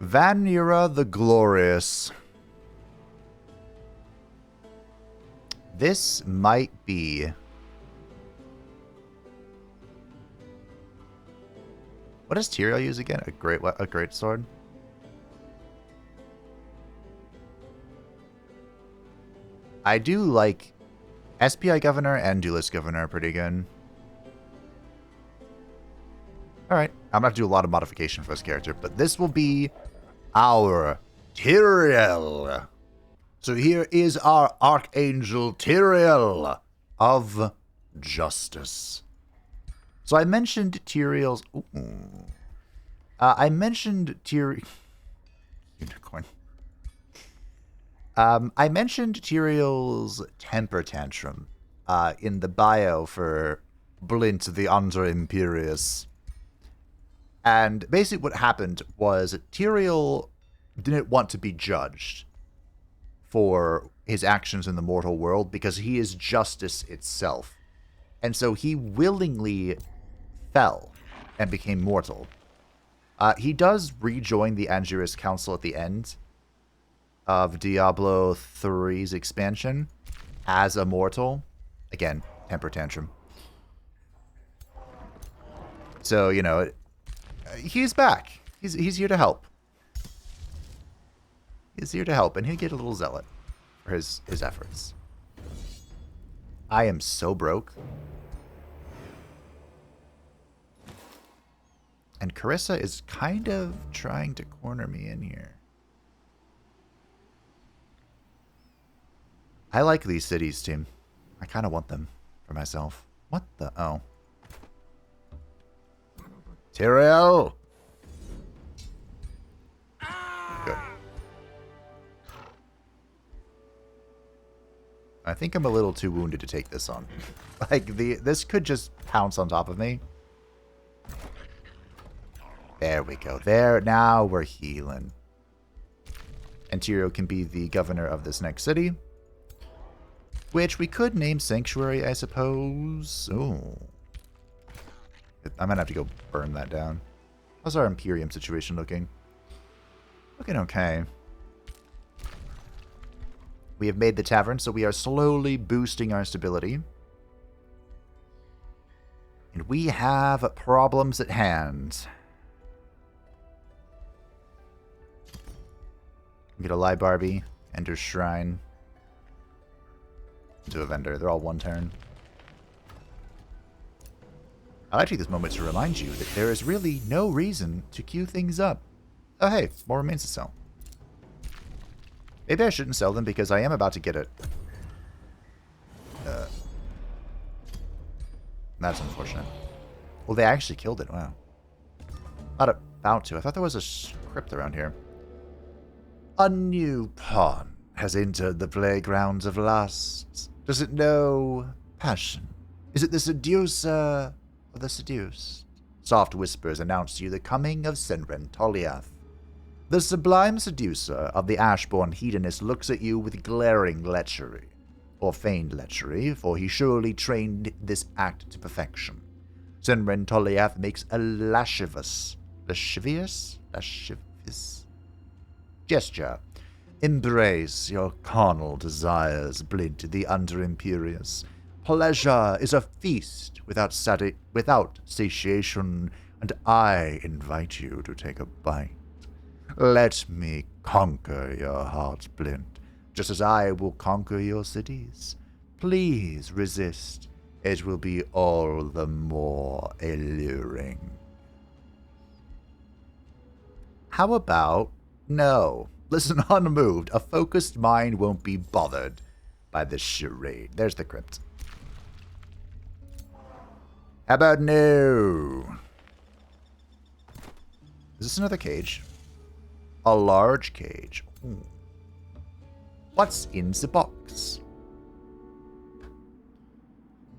Vanira the Glorious. This might be... What does Tyrael use again? A great sword? I do like SPI Governor and Duelist Governor are pretty good. Alright, I'm going to have to do a lot of modification for this character, but this will be our Tyrael. So here is our Archangel Tyrael of Justice. So I mentioned Tyrael's... I mentioned Tyrael... Unicorn. I mentioned Tyrael's temper tantrum in the bio for Blint the Under Imperious. And basically what happened was Tyrael didn't want to be judged for his actions in the mortal world because he is justice itself. And so he willingly fell and became mortal. He does rejoin the Angiris Council at the end of Diablo 3's expansion as a mortal. Again, temper tantrum. So, you know, he's back. He's here to help. He's here to help, and he'll get a little zealot for his efforts. I am so broke. And Karissa is kind of trying to corner me in here. I like these cities, team. I kind of want them for myself. What the... Oh. Tyrael! Good. I think I'm a little too wounded to take this on. Like, this could just pounce on top of me. There we go. There, now we're healing. And Tyrael can be the governor of this next city. Which we could name Sanctuary, I suppose. Oh. I might have to go burn that down. How's our Imperium situation looking? Looking okay. We have made the tavern, so we are slowly boosting our stability. And we have problems at hand. We get a Lie Barbie, Ender's Shrine. Into a vendor. They're all one turn. I'll actually take this moment to remind you that there is really no reason to queue things up. Oh hey, more remains to sell. Maybe I shouldn't sell them because I am about to get it. That's unfortunate. Well, they actually killed it. Wow. Not about to. I thought there was a script around here. A new pawn has entered the playgrounds of lust. Does it know passion? Is it the seducer or the seduced? Soft whispers announce to you the coming of Cinren Toliath. The sublime seducer of the Ashbourne hedonist looks at you with glaring lechery, or feigned lechery, for he surely trained this act to perfection. Cinren Toliath makes a lascivious gesture. Embrace your carnal desires, Blint the under-imperious. Pleasure is a feast without satiation, and I invite you to take a bite. Let me conquer your heart, Blint, just as I will conquer your cities. Please resist. It will be all the more alluring. How about no? Listen unmoved. A focused mind won't be bothered by this charade. There's the crypt. How about no? Is this another cage? A large cage. Ooh. What's in the box?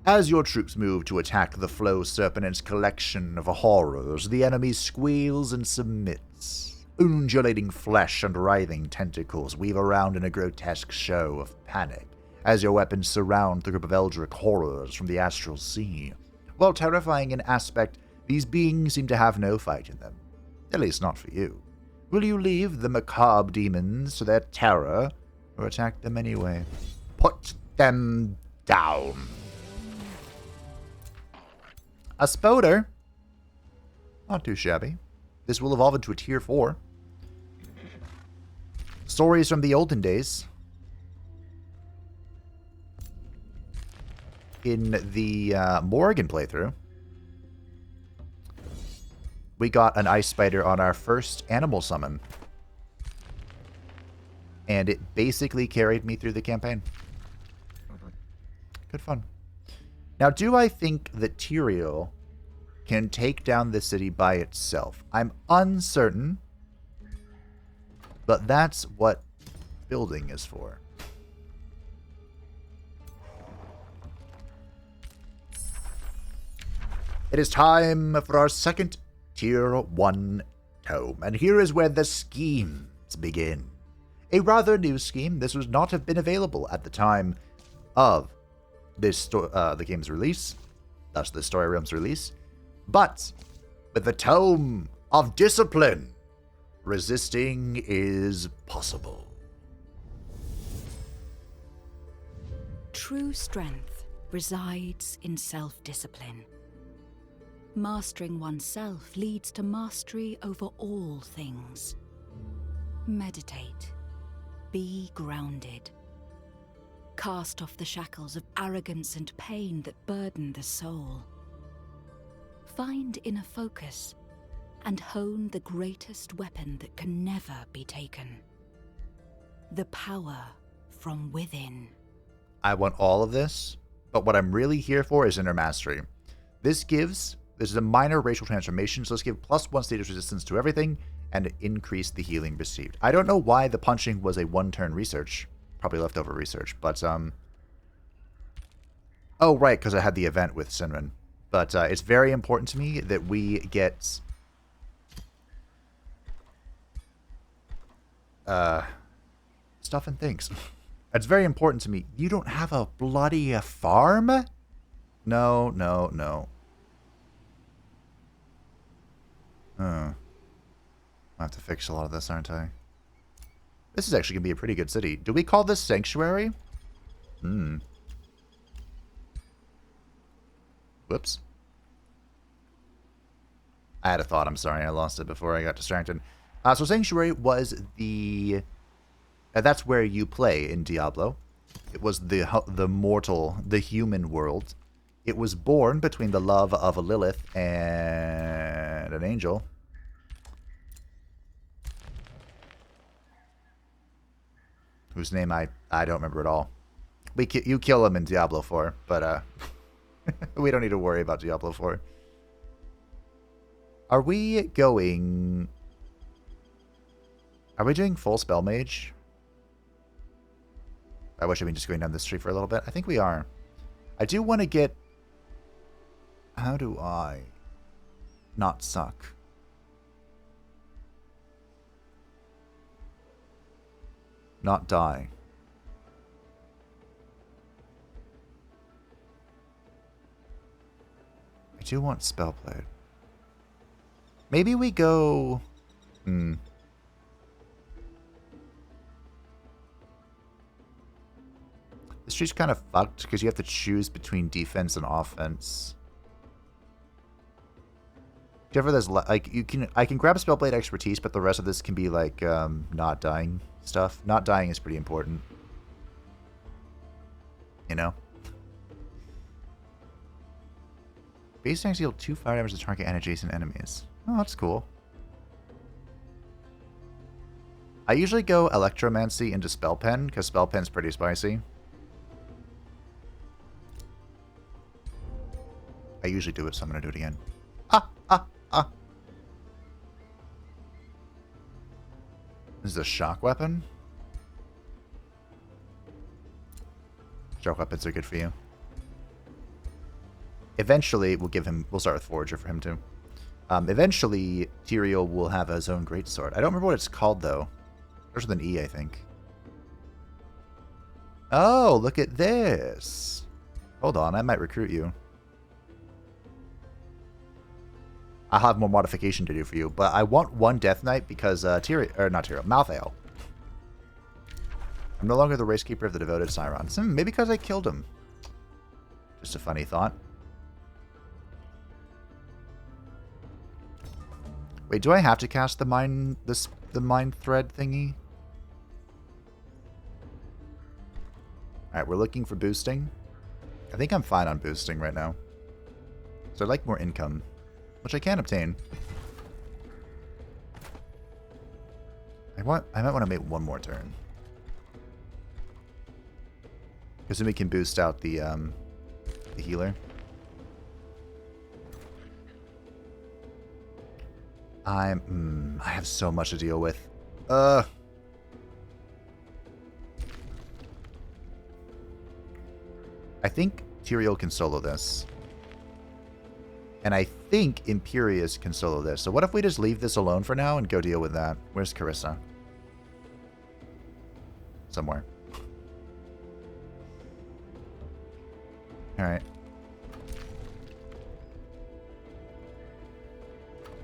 As your troops move to attack the Flow Serpent's collection of horrors, the enemy squeals and submits. Undulating flesh and writhing tentacles weave around in a grotesque show of panic as your weapons surround the group of eldritch horrors from the astral sea. While terrifying in aspect, these beings seem to have no fight in them. At least not for you. Will you leave the macabre demons to their terror, or attack them anyway? Put them down. A Spoder. Not too shabby. This will evolve into a tier 4. Stories from the olden days. In the Morrigan playthrough, we got an ice spider on our first animal summon. And it basically carried me through the campaign. Good fun. Now, do I think that Tyrael can take down the city by itself? I'm uncertain, but that's what building is for. It is time for our second Tier 1 tome, and here is where the schemes begin. A rather new scheme. This would not have been available at the time of this the game's release, thus the Story Realm's release. But with the Tome of Discipline, resisting is possible. True strength resides in self-discipline. Mastering oneself leads to mastery over all things. Meditate. Be grounded. Cast off the shackles of arrogance and pain that burden the soul. Find inner focus and hone the greatest weapon that can never be taken. The power from within. I want all of this, but what I'm really here for is inner mastery. This is a minor racial transformation, so let's give +1 status resistance to everything and increase the healing received. I don't know why the punching was a 1-turn research. Probably leftover research, but oh, right, because I had the event with Cinren. But it's very important to me that we get stuff and things. It's very important to me. You don't have a bloody farm? No, no, no. I have to fix a lot of this, aren't I? This is actually going to be a pretty good city. Do we call this Sanctuary? Whoops. I had a thought. I'm sorry. I lost it before I got distracted. So Sanctuary was the... that's where you play in Diablo. It was the mortal, the human world. It was born between the love of a Lilith and an angel. Whose name I don't remember at all. You kill him in Diablo 4, but we don't need to worry about Diablo 4. Are we doing full spell mage? I wish I'd been just going down this tree for a little bit. I think we are. I do want to get... How do I not suck? Not die. I do want Spellblade. Maybe we go... This tree's kind of fucked because you have to choose between defense and offense. Whichever there's like I can grab Spellblade expertise, but the rest of this can be like not dying stuff. Not dying is pretty important. You know? Base tanks deal 2 fire damage to target and adjacent enemies. Oh, that's cool. I usually go Electromancy into Spell Pen, because Spell Pen's pretty spicy. I usually do it, so I'm going to do it again. This is a shock weapon? Shock weapons are good for you. Eventually, we'll start with Forager for him too. Eventually, Tyrael will have his own greatsword. I don't remember what it's called though. Starts with an E, I think. Oh, look at this. Hold on, I might recruit you. I'll have more modification to do for you, but I want one Death Knight because Malthael. I'm no longer the race keeper of the devoted Sirens. Maybe because I killed him. Just a funny thought. Wait, do I have to cast the mind thread thingy? Alright, we're looking for boosting. I think I'm fine on boosting right now. So I'd like more income, which I can obtain. I might want to make one more turn. Because then we can boost out the healer. I have so much to deal with. I think Tyrael can solo this. And I think Imperius can solo this. So what if we just leave this alone for now and go deal with that? Where's Karissa? Somewhere. Alright.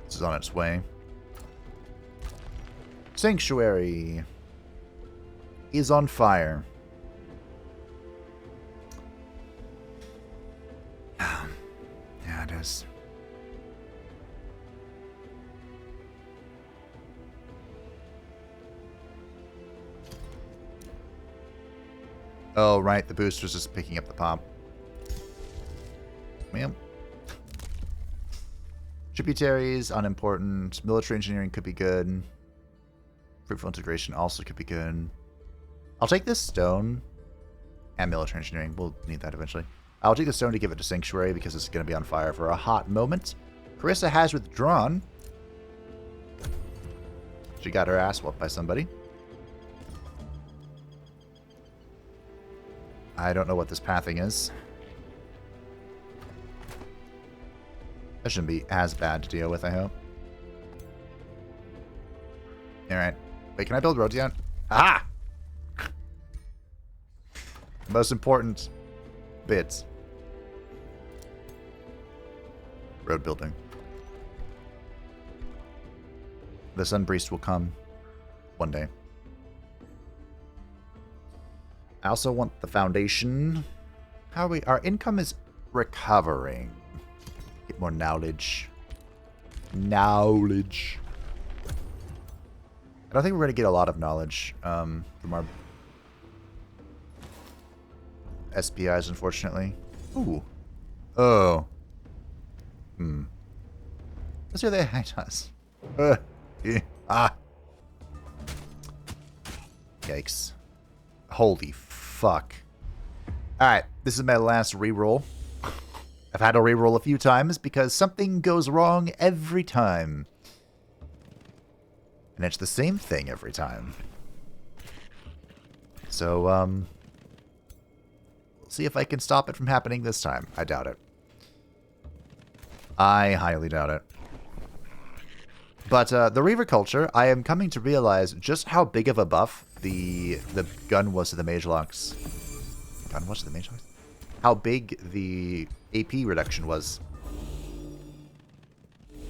This is on its way. Sanctuary is on fire. Yeah, it is. Oh, right. The boost was just picking up the pop. Yep. Tributaries, unimportant. Military engineering could be good. Fruitful integration also could be good. I'll take this stone and military engineering. We'll need that eventually. I'll take the stone to give it to Sanctuary because it's going to be on fire for a hot moment. Karissa has withdrawn. She got her ass whooped by somebody. I don't know what this pathing is. That shouldn't be as bad to deal with, I hope. Alright. Wait, can I build roads yet? Aha! Most important bits. Road building. The Sun Priest will come one day. I also want the foundation. How are we? Our income is recovering. Get more knowledge. Knowledge. I don't think we're going to get a lot of knowledge from our SPIs, unfortunately. Ooh. Oh. Let's see what they hate us. Yikes. Holy fuck. Alright, this is my last reroll. I've had to reroll a few times because something goes wrong every time. And it's the same thing every time. So, we'll see if I can stop it from happening this time. I doubt it. I highly doubt it. But the Reaver culture, I am coming to realize just how big of a buff the gun was to the mage locks. Gun was to the mage locks? How big the AP reduction was.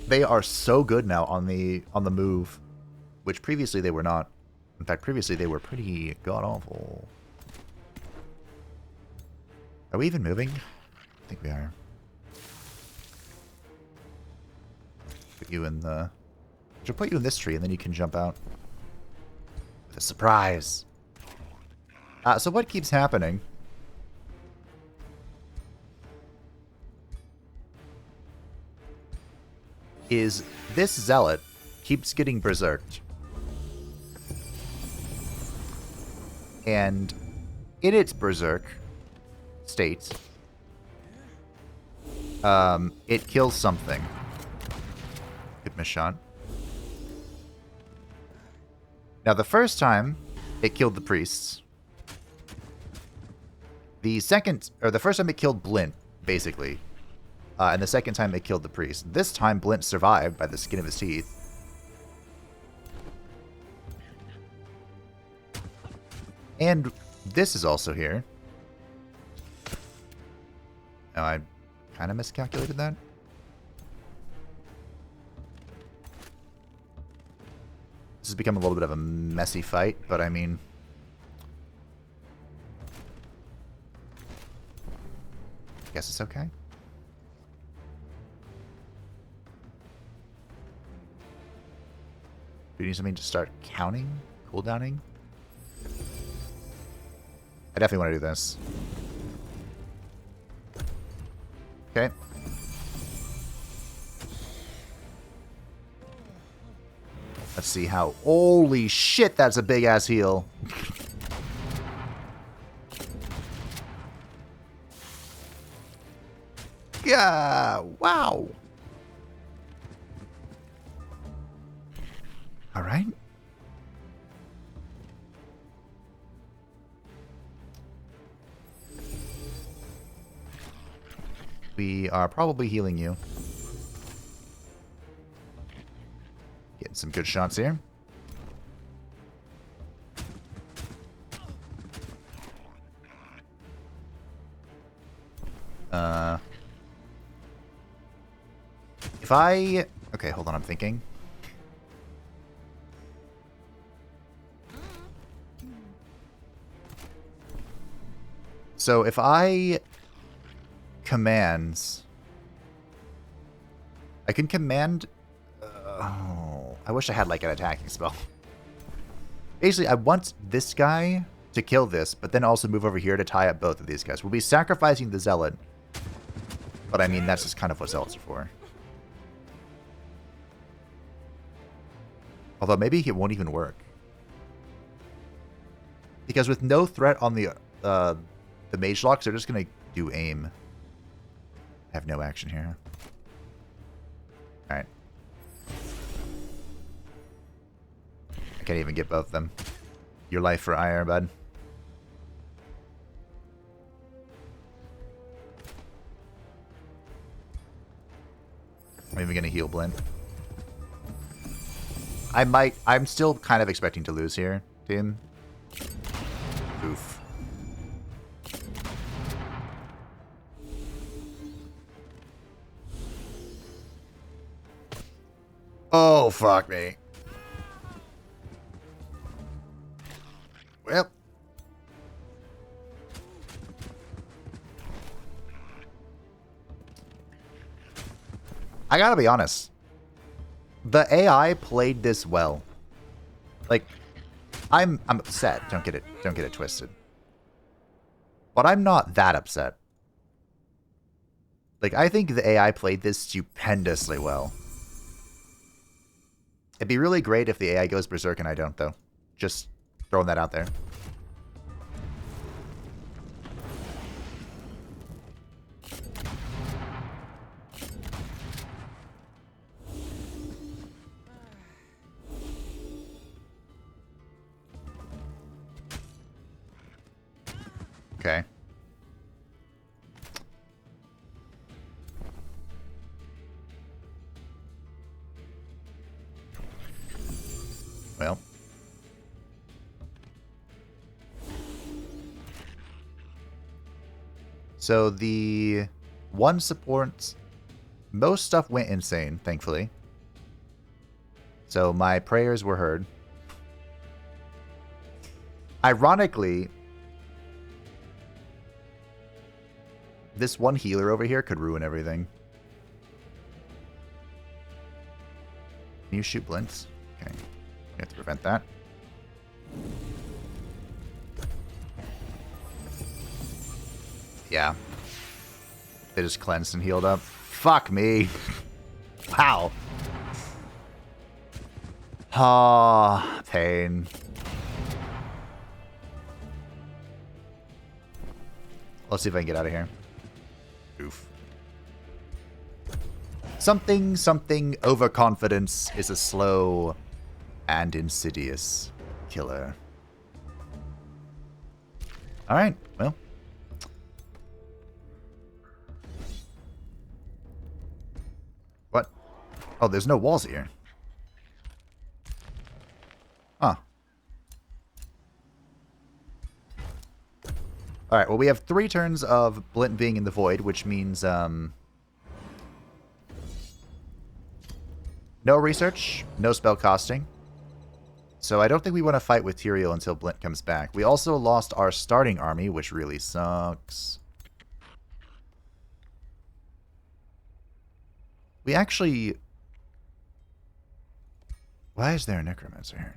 They are so good now on the move, which previously they were not. In fact, previously they were pretty god-awful. Are we even moving? I think we are. Put you in the... Should put you in this tree, and then you can jump out. With a surprise! So what keeps happening... is this zealot keeps getting berserked. And in its berserk state, it kills something. Good miss shot. Now the first time, it killed the priests. The first time it killed Blint, basically. And the second time it killed the priest. This time Blint survived by the skin of his teeth. And this is also here. Oh, I kind of miscalculated that. This has become a little bit of a messy fight, but I mean... I guess it's okay. Do you need something to start counting? Cooldowning? I definitely want to do this. Okay. Let's see how... Holy shit, that's a big-ass heal. Yeah, wow. All right. We are probably healing you. Getting some good shots here. If I... Okay, hold on, I'm thinking. So if I commands... I can command... oh, I wish I had like an attacking spell. Basically, I want this guy to kill this, but then also move over here to tie up both of these guys. We'll be sacrificing the Zealot. But I mean, that's just kind of what Zealots are for. Although maybe it won't even work. Because with no threat on the mage locks, they're just going to do aim. I have no action here. Alright. I can't even get both of them. Your life for ire, bud. I'm even going to heal Blint. I'm still kind of expecting to lose here, team. Oof. Oh, fuck me. Well. I gotta be honest. The AI played this well. Like, I'm upset. Don't get it twisted. But I'm not that upset. Like, I think the AI played this stupendously well. It'd be really great if the AI goes berserk and I don't, though. Just throwing that out there. Okay. Well. So the one support, most stuff went insane, thankfully. So my prayers were heard. Ironically, this one healer over here could ruin everything. Can you shoot Blints? Okay. We have to prevent that. Yeah. They just cleansed and healed up. Fuck me. Wow. Ah, pain. Let's see if I can get out of here. Oof. Something overconfidence is a slow and insidious killer. Alright, well. What? Oh, there's no walls here. Huh. Alright, well we have 3 turns of Blint being in the void, which means, no research, no spell casting. So I don't think we want to fight with Tyrael until Blint comes back. We also lost our starting army, which really sucks. We actually... Why is there a necromancer here?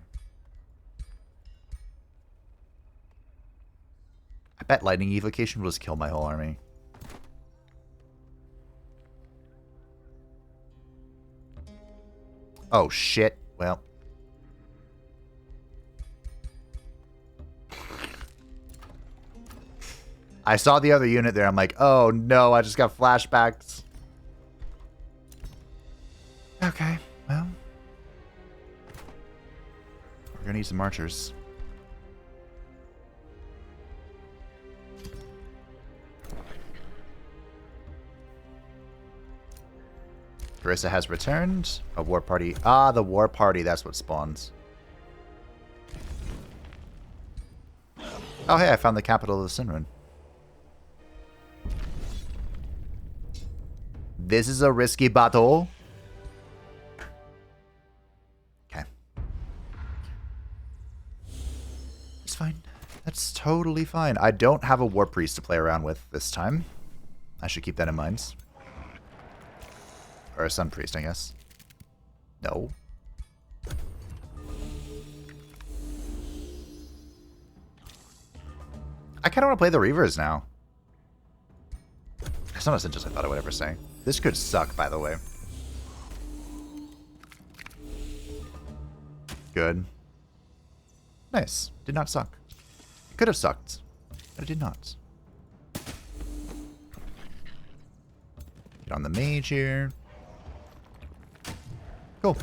I bet lightning evocation will just kill my whole army. Oh shit. Well. I saw the other unit there. I'm like, oh no, I just got flashbacks. Okay, well. We're gonna need some archers. Karissa has returned. A war party. Ah, the war party. That's what spawns. Oh, hey, I found the capital of the Cinren. This is a risky battle. Okay. It's fine. That's totally fine. I don't have a war priest to play around with this time. I should keep that in mind. Or a sun priest, I guess. No. I kind of want to play the Reavers now. It's not as much as I thought I would ever say. This could suck, by the way. Good. Nice. Did not suck. It could have sucked, but it did not. Get on the mage here. Cool.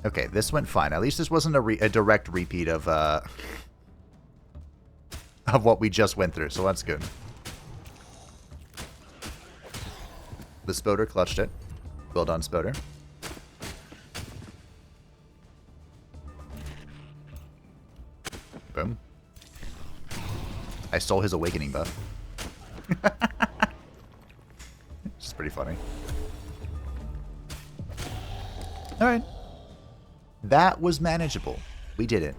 Okay, this went fine. At least this wasn't a direct repeat of what we just went through, so that's good. The Spoder clutched it. Well done, Spoder. Boom. I stole his awakening buff. It's pretty funny. Alright. That was manageable. We did it.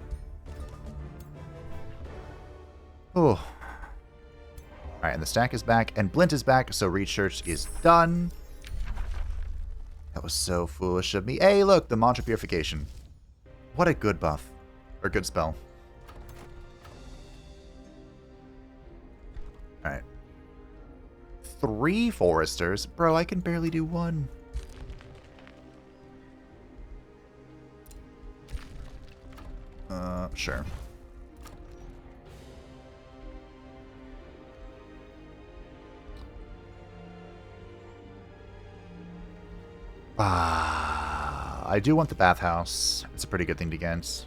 Oh. Alright, and the stack is back, and Blint is back, so research is done. That was so foolish of me. Hey, look, the Mantra Purification. What a good buff. Or good spell. Alright. 3 foresters? Bro, I can barely do 1. Sure. I do want the bathhouse. It's a pretty good thing to get.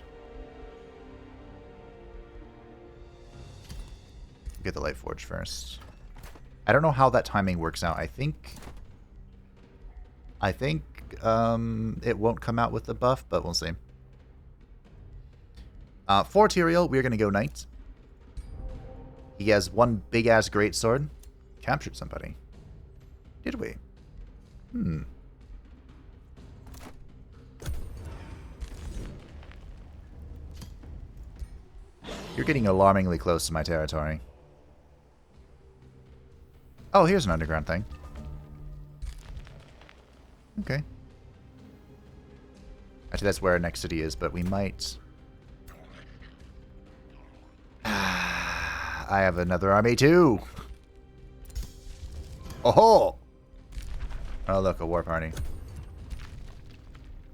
Get the Light Forge first. I don't know how that timing works out. I think it won't come out with the buff, but we'll see. For Tyrael, we're going to go Knight. He has one big-ass greatsword. Captured somebody. Did we? You're getting alarmingly close to my territory. Oh, here's an underground thing. Okay. Actually, that's where our next city is, but we might... I have another army, too! Oh-ho! Oh, look, a war party.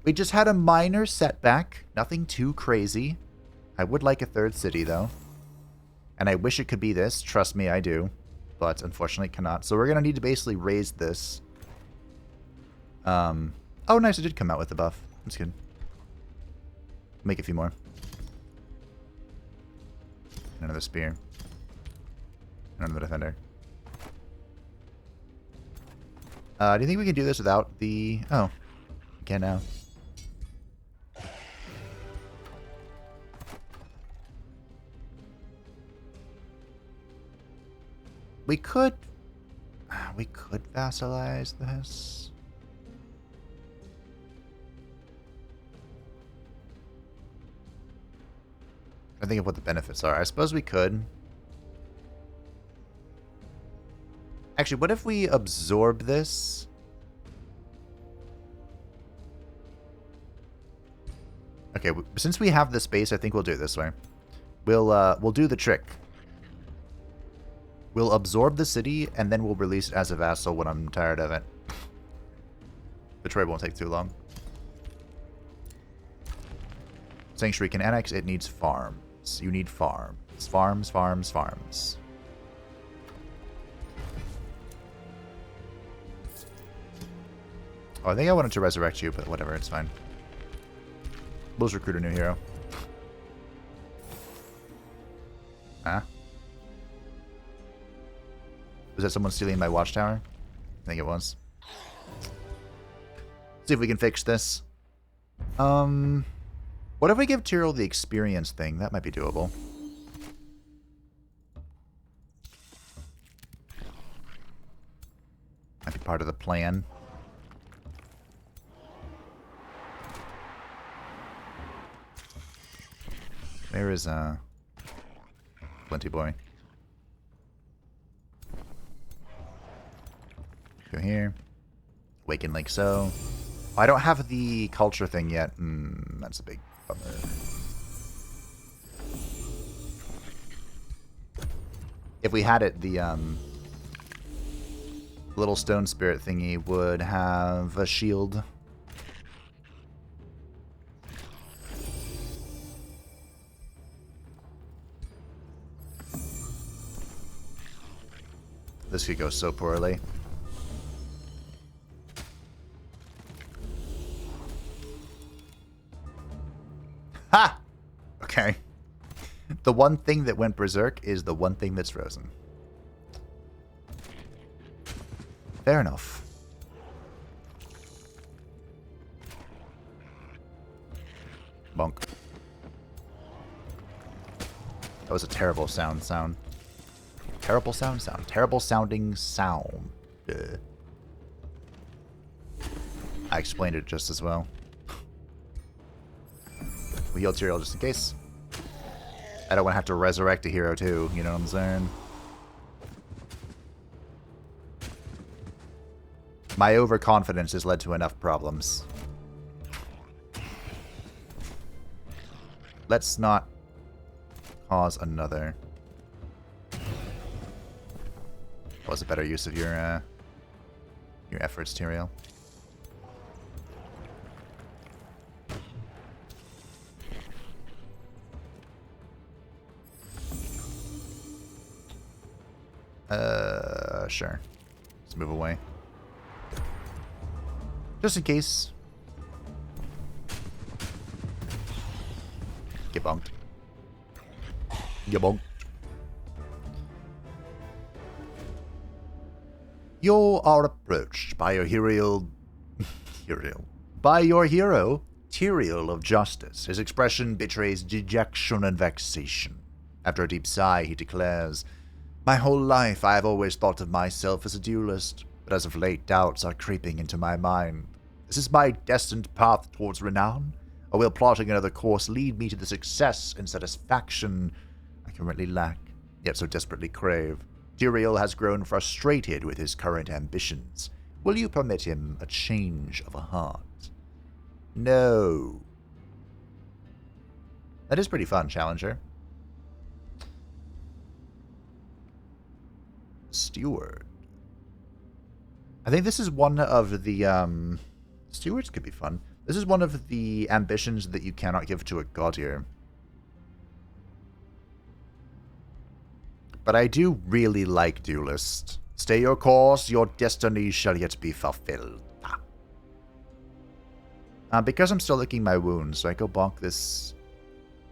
We just had a minor setback. Nothing too crazy. I would like a third city, though. And I wish it could be this. Trust me, I do. But unfortunately, it cannot. So we're going to need to basically raise this. Oh, nice. It did come out with the buff. That's good. Make a few more. Another spear. Another defender. Do you think we can do this without the... Oh. We can now. We could vassalize this. I think of what the benefits are. I suppose we could. Actually, what if we absorb this? Okay, since we have the space, I think we'll do it this way. We'll do the trick. We'll absorb the city, and then we'll release it as a vassal when I'm tired of it. The trade won't take too long. Sanctuary can annex, it needs farms. You need farms. Farms, farms, farms. Oh, I think I wanted to resurrect you, but whatever, it's fine. We'll just recruit a new hero. Huh? Was that someone stealing my watchtower? I think it was. See if we can fix this. What if we give Tyrael the experience thing? That might be doable. Might be part of the plan. Where is Plenty Boy? Go here. Waken like so. Oh, I don't have the culture thing yet. That's a big bummer. If we had it, the little stone spirit thingy would have a shield. This could go so poorly. Ha! Okay. The one thing that went berserk is the one thing that's frozen. Fair enough. Bonk. That was a terrible sound. Terrible sound. Terrible sounding sound. I explained it just as well. We heal Tyrael just in case. I don't want to have to resurrect a hero too, you know what I'm saying? My overconfidence has led to enough problems. Let's not cause another. What was a better use of your efforts, Tyrael? Sure. Let's move away. Just in case. Get bonked. Get bonked. You are approached by your hero... by your hero, material of justice. His expression betrays dejection and vexation. After a deep sigh, he declares, "My whole life I have always thought of myself as a duelist, but as of late doubts are creeping into my mind. Is this my destined path towards renown? Or will plotting another course lead me to the success and satisfaction I currently lack, yet so desperately crave? Tyrael has grown frustrated with his current ambitions. Will you permit him a change of a heart?" No. That is pretty fun, Challenger. Steward. I think this is one of the, Stewards could be fun. This is one of the ambitions that you cannot give to a god here. But I do really like Duelist. Stay your course, your destiny shall yet be fulfilled. Because I'm still licking my wounds, so I go bonk this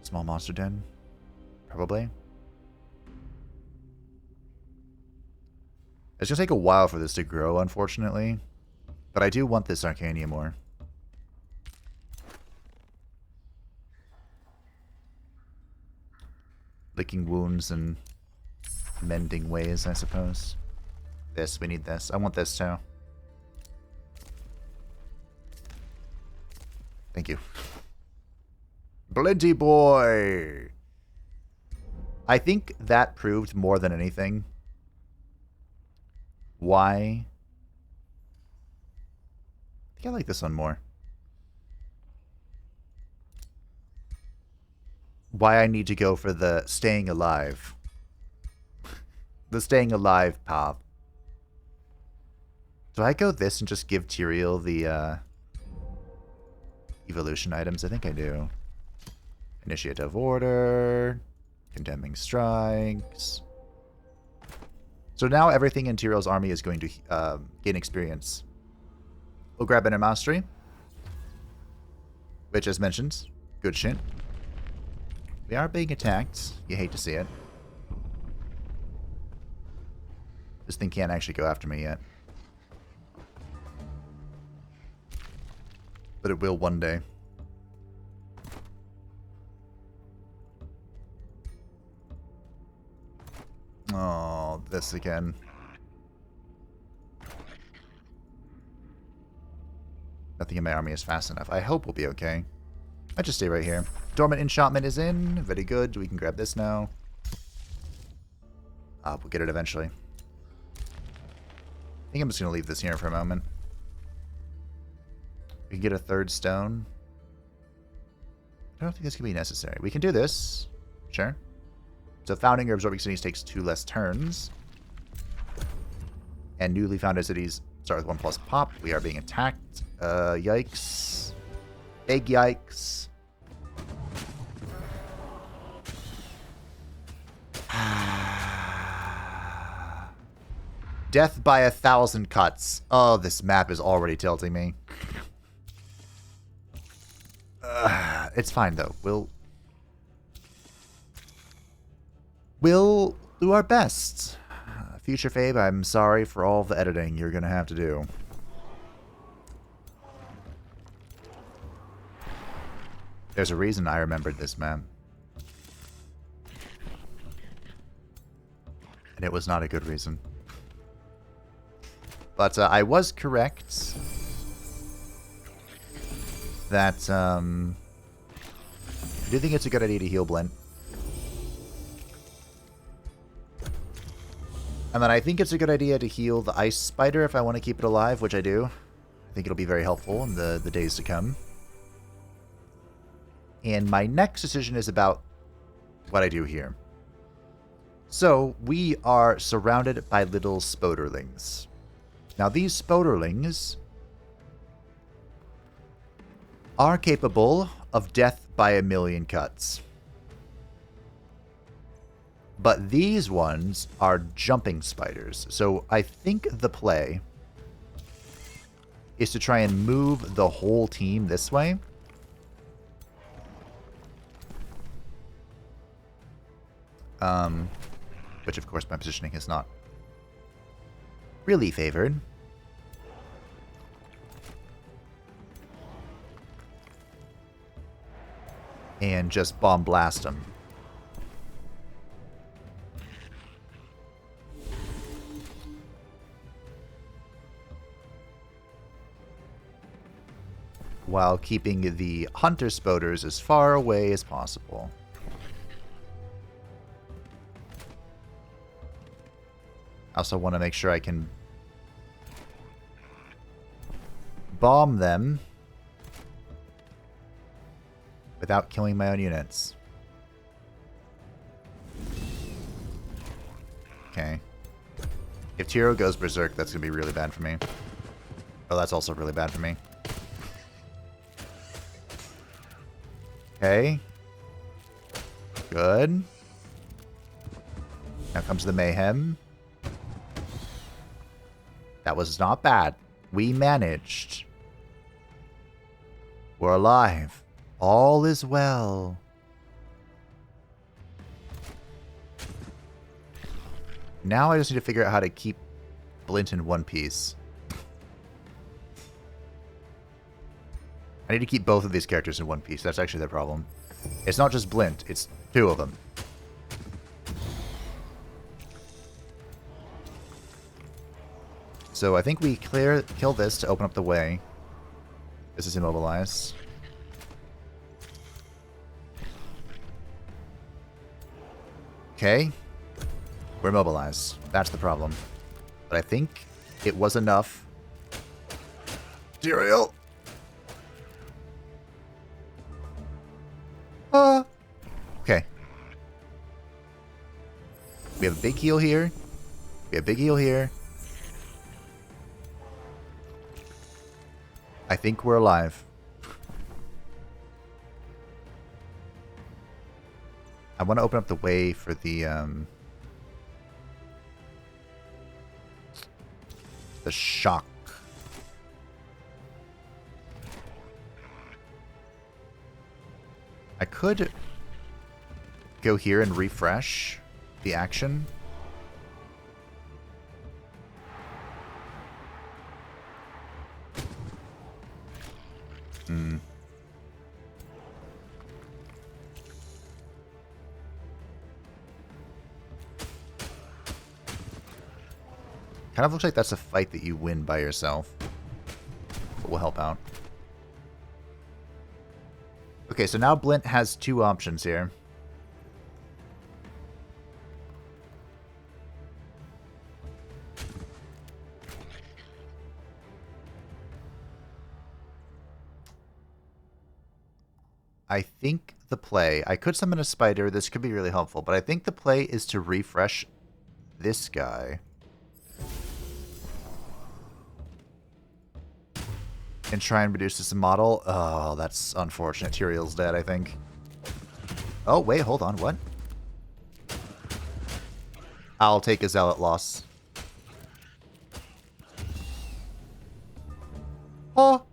small monster den? Probably. It's going to take a while for this to grow, unfortunately. But I do want this Arcanium ore. Licking wounds and mending ways, I suppose. This, we need this. I want this too. Thank you. Blinty boy! I think that proved more than anything why... I think I like this one more. Why I need to go for the staying alive. The staying alive path. Do I go this and just give Tyrael the evolution items? I think I do. Initiative Order. Condemning Strikes. So now everything in Tyrael's army is going to gain experience. We'll grab Inner Mastery. Which, as mentioned, good shit. We are being attacked. You hate to see it. This thing can't actually go after me yet. But it will one day. Oh, this again. Nothing in my army is fast enough. I hope we'll be okay. I'll just stay right here. Dormant Enchantment is in. Very good. We can grab this now. We'll get it eventually. I think I'm just going to leave this here for a moment. We can get a third stone. I don't think this can be necessary. We can do this. Sure. So founding or absorbing cities takes 2 less turns. And newly founded cities start with 1+ pop. We are being attacked. Yikes. Big yikes. Death by 1,000 cuts. Oh, this map is already tilting me. It's fine, though. We'll do our best. Future Fabe, I'm sorry for all the editing you're going to have to do. There's a reason I remembered this map. And it was not a good reason. But I was correct that I do think it's a good idea to heal Blint. And then I think it's a good idea to heal the Ice Spider if I want to keep it alive, which I do. I think it'll be very helpful in the days to come. And my next decision is about what I do here. So, we are surrounded by little Spoderlings. Now, these Spoderlings are capable of death by 1,000,000 cuts. But these ones are jumping spiders. So I think the play is to try and move the whole team this way. Which, of course, my positioning is not really favored. and just bomb blast them. While keeping the hunter spoders as far away as possible. I also want to make sure I can bomb them without killing my own units. Okay. If Tiro goes berserk, that's going to be really bad for me. Oh, that's also really bad for me. Okay. Good. Now comes the mayhem. That was not bad. We managed. We're alive. All is well. Now I just need to figure out how to keep Blint in one piece. I need to keep both of these characters in one piece. That's actually the problem. It's not just Blint, it's two of them. So I think we kill this to open up the way. This is immobilized. Okay. We're immobilized. That's the problem. But I think it was enough. Cereal! Okay. We have a big heal here. We have a big heal here. I think we're alive. I want to open up the way for the shock. I could go here and refresh the action. Kind of looks like that's a fight that you win by yourself. But we'll help out. Okay, so now Blint has two options here. I think the play... I could summon a spider. This could be really helpful. But I think the play is to refresh this guy. And try and reduce this model. Oh, that's unfortunate. Tyrael's dead, I think. Oh, wait, hold on. What? I'll take a Zealot loss. Oh!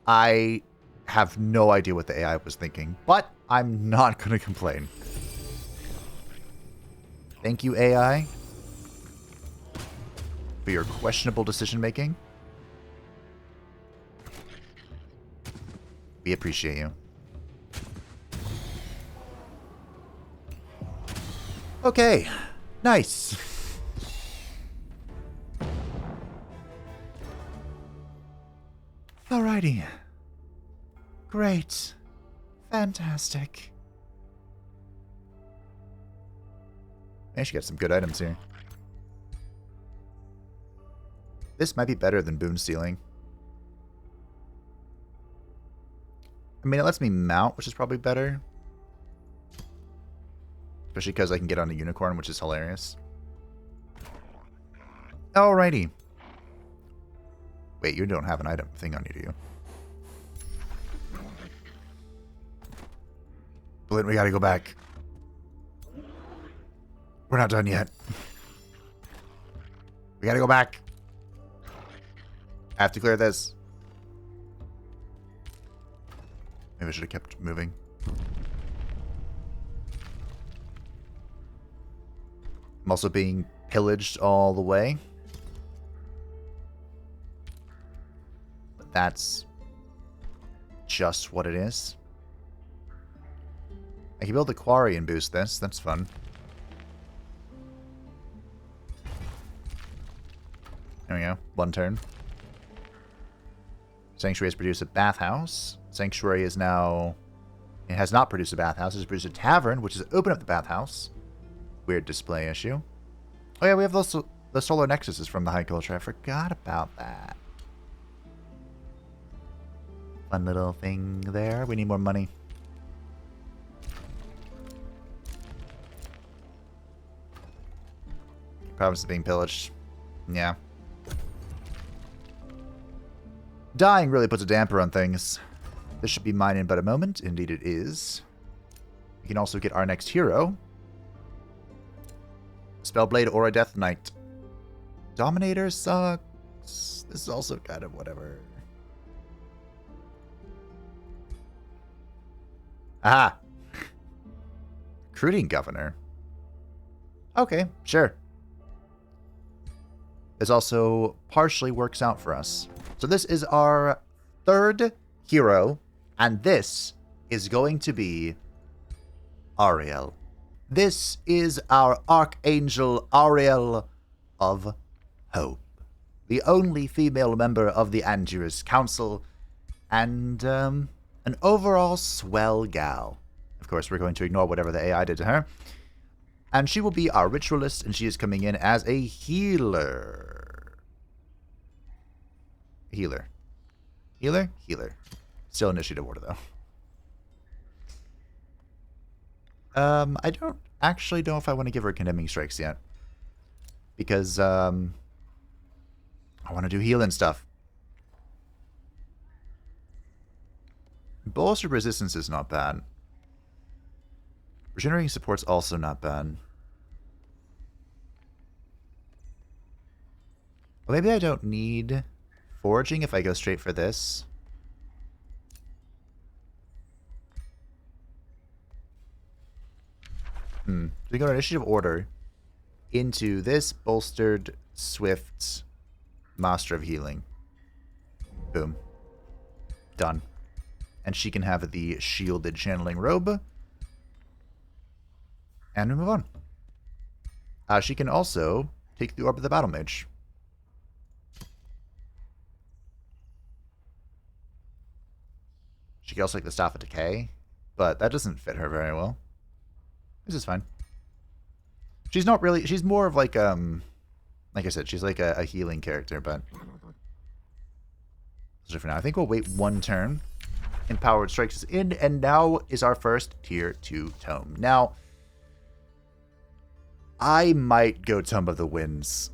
I have no idea what the AI was thinking, but I'm not going to complain. Thank you, AI, for your questionable decision-making. We appreciate you. Okay. Nice. Alrighty. Great. Fantastic. I should get some good items here. This might be better than boon stealing. I mean, it lets me mount, which is probably better. Especially because I can get on a unicorn, which is hilarious. Alrighty. Wait, you don't have an item thing on you, do you? Blint, we gotta go back. We're not done yet. We gotta go back. I have to clear this. Maybe I should have kept moving. I'm also being pillaged all the way. But that's just what it is. I can build the quarry and boost this. That's fun. There we go. 1 turn. Sanctuary has produced a bathhouse. Sanctuary is now... It has not produced a bathhouse. It has produced a tavern, which is open up the bathhouse. Weird display issue. Oh yeah, we have the solar nexuses from the high culture. I forgot about that. Fun little thing there. We need more money. Province is being pillaged. Yeah. Dying really puts a damper on things. This should be mine in but a moment. Indeed it is. We can also get our next hero. Spellblade or a Death Knight. Dominator sucks. This is also kind of whatever. Aha! Recruiting Governor. Okay, sure. This also partially works out for us. So this is our 3rd hero, and this is going to be Ariel. This is our Archangel Ariel of Hope, the only female member of the Angiris Council, and an overall swell gal. Of course, we're going to ignore whatever the AI did to her. And she will be our ritualist, and she is coming in as a healer. Healer. Still initiative order, though. I don't actually know if I want to give her condemning strikes yet. Because, I want to do healing stuff. Bolstered resistance is not bad. Regenerating support's also not bad. Well, maybe I don't need foraging if I go straight for this. So we go to initiative order into this bolstered swift master of healing. Boom. Done. And she can have the shielded channeling robe. And we move on. She can also take the orb of the battle mage. She can also take the staff of decay, but that doesn't fit her very well. This is fine. She's not really... She's more of like I said, she's like a healing character, but... So for now, I think we'll wait 1 turn. Empowered Strikes is in, and now is our first Tier 2 Tome. Now, I might go Tome of the Winds.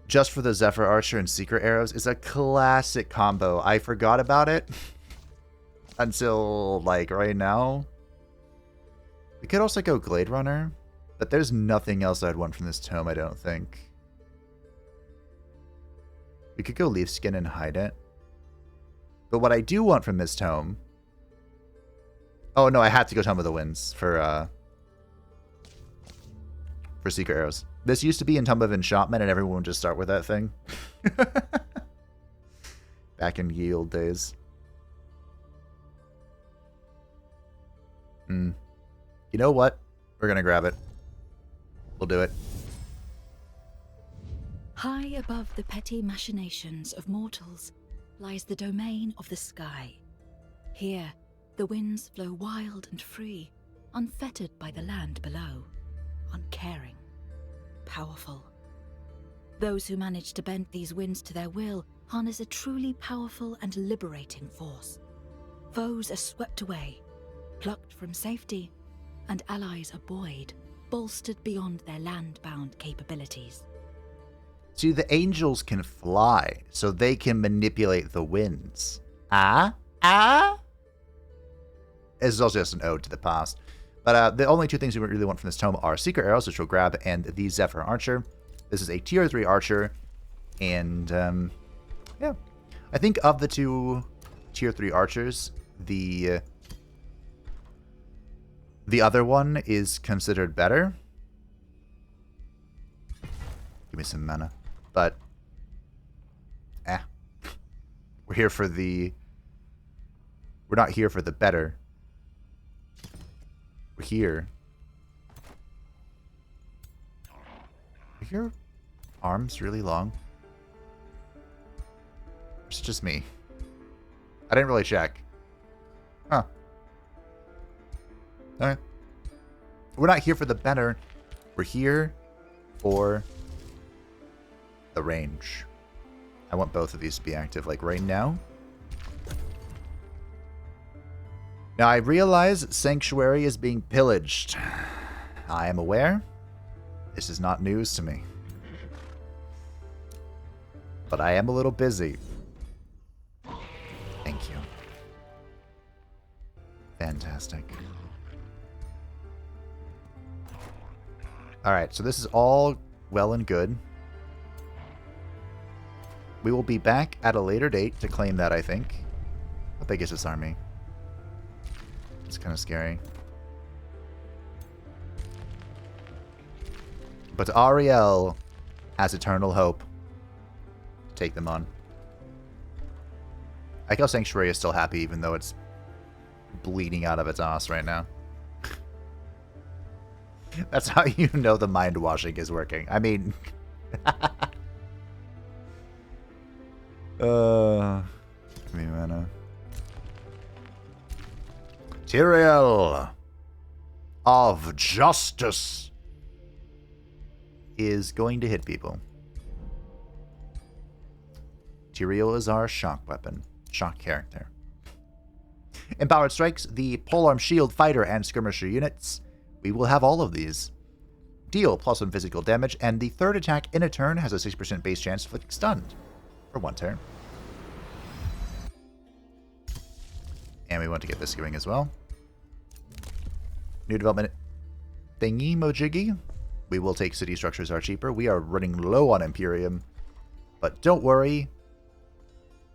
Just for the Zephyr Archer and Secret Arrows. It's a classic combo. I forgot about it. Until, like, right now. We could also go Glade Runner. But there's nothing else I'd want from this tome, I don't think. We could go Leaf Skin and hide it. But what I do want from this tome... Oh, no, I had to go Tome of the Winds for Secret Arrows. This used to be in Tome of Enchantment, and everyone would just start with that thing. Back in ye old days. You know what? We're gonna grab it. We'll do it. High above the petty machinations of mortals lies the domain of the sky. Here, the winds flow wild and free, unfettered by the land below, uncaring, powerful. Those who manage to bend these winds to their will harness a truly powerful and liberating force. Foes are swept away, plucked from safety, and allies are buoyed, bolstered beyond their land-bound capabilities. See, the angels can fly, so they can manipulate the winds. This is also just an ode to the past. But the only 2 things we really want from this tome are Secret Arrows, which we'll grab, and the Zephyr Archer. This is a Tier 3 Archer, and, yeah. I think of the 2 Tier 3 Archers, the other one is considered better. Give me some mana. But, we're here for the... We're not here for the better. We're here. Are your arms really long? It's just me. I didn't really check. Huh. Alright. We're not here for the banner. We're here for the range. I want both of these to be active, like right now. Now I realize Sanctuary is being pillaged. I am aware. This is not news to me. But I am a little busy. Thank you. Fantastic. Alright, so this is all well and good. We will be back at a later date to claim that, I think. How big is this army? It's kind of scary. But Ariel has eternal hope to take them on. I like how Sanctuary is still happy even though it's bleeding out of its ass right now. That's how you know the mind washing is working. I mean... give me mana. Tyrael of Justice is going to hit people. Tyrael is our shock weapon. Shock character. Empowered strikes, the polearm shield fighter and skirmisher units. We will have all of these. Deal +1 physical damage, and the third attack in a turn has a 6% base chance of getting stunned for 1 turn. And we want to get this going as well. New development thingy mojiggy. We will take city structures are cheaper. We are running low on Imperium. But don't worry.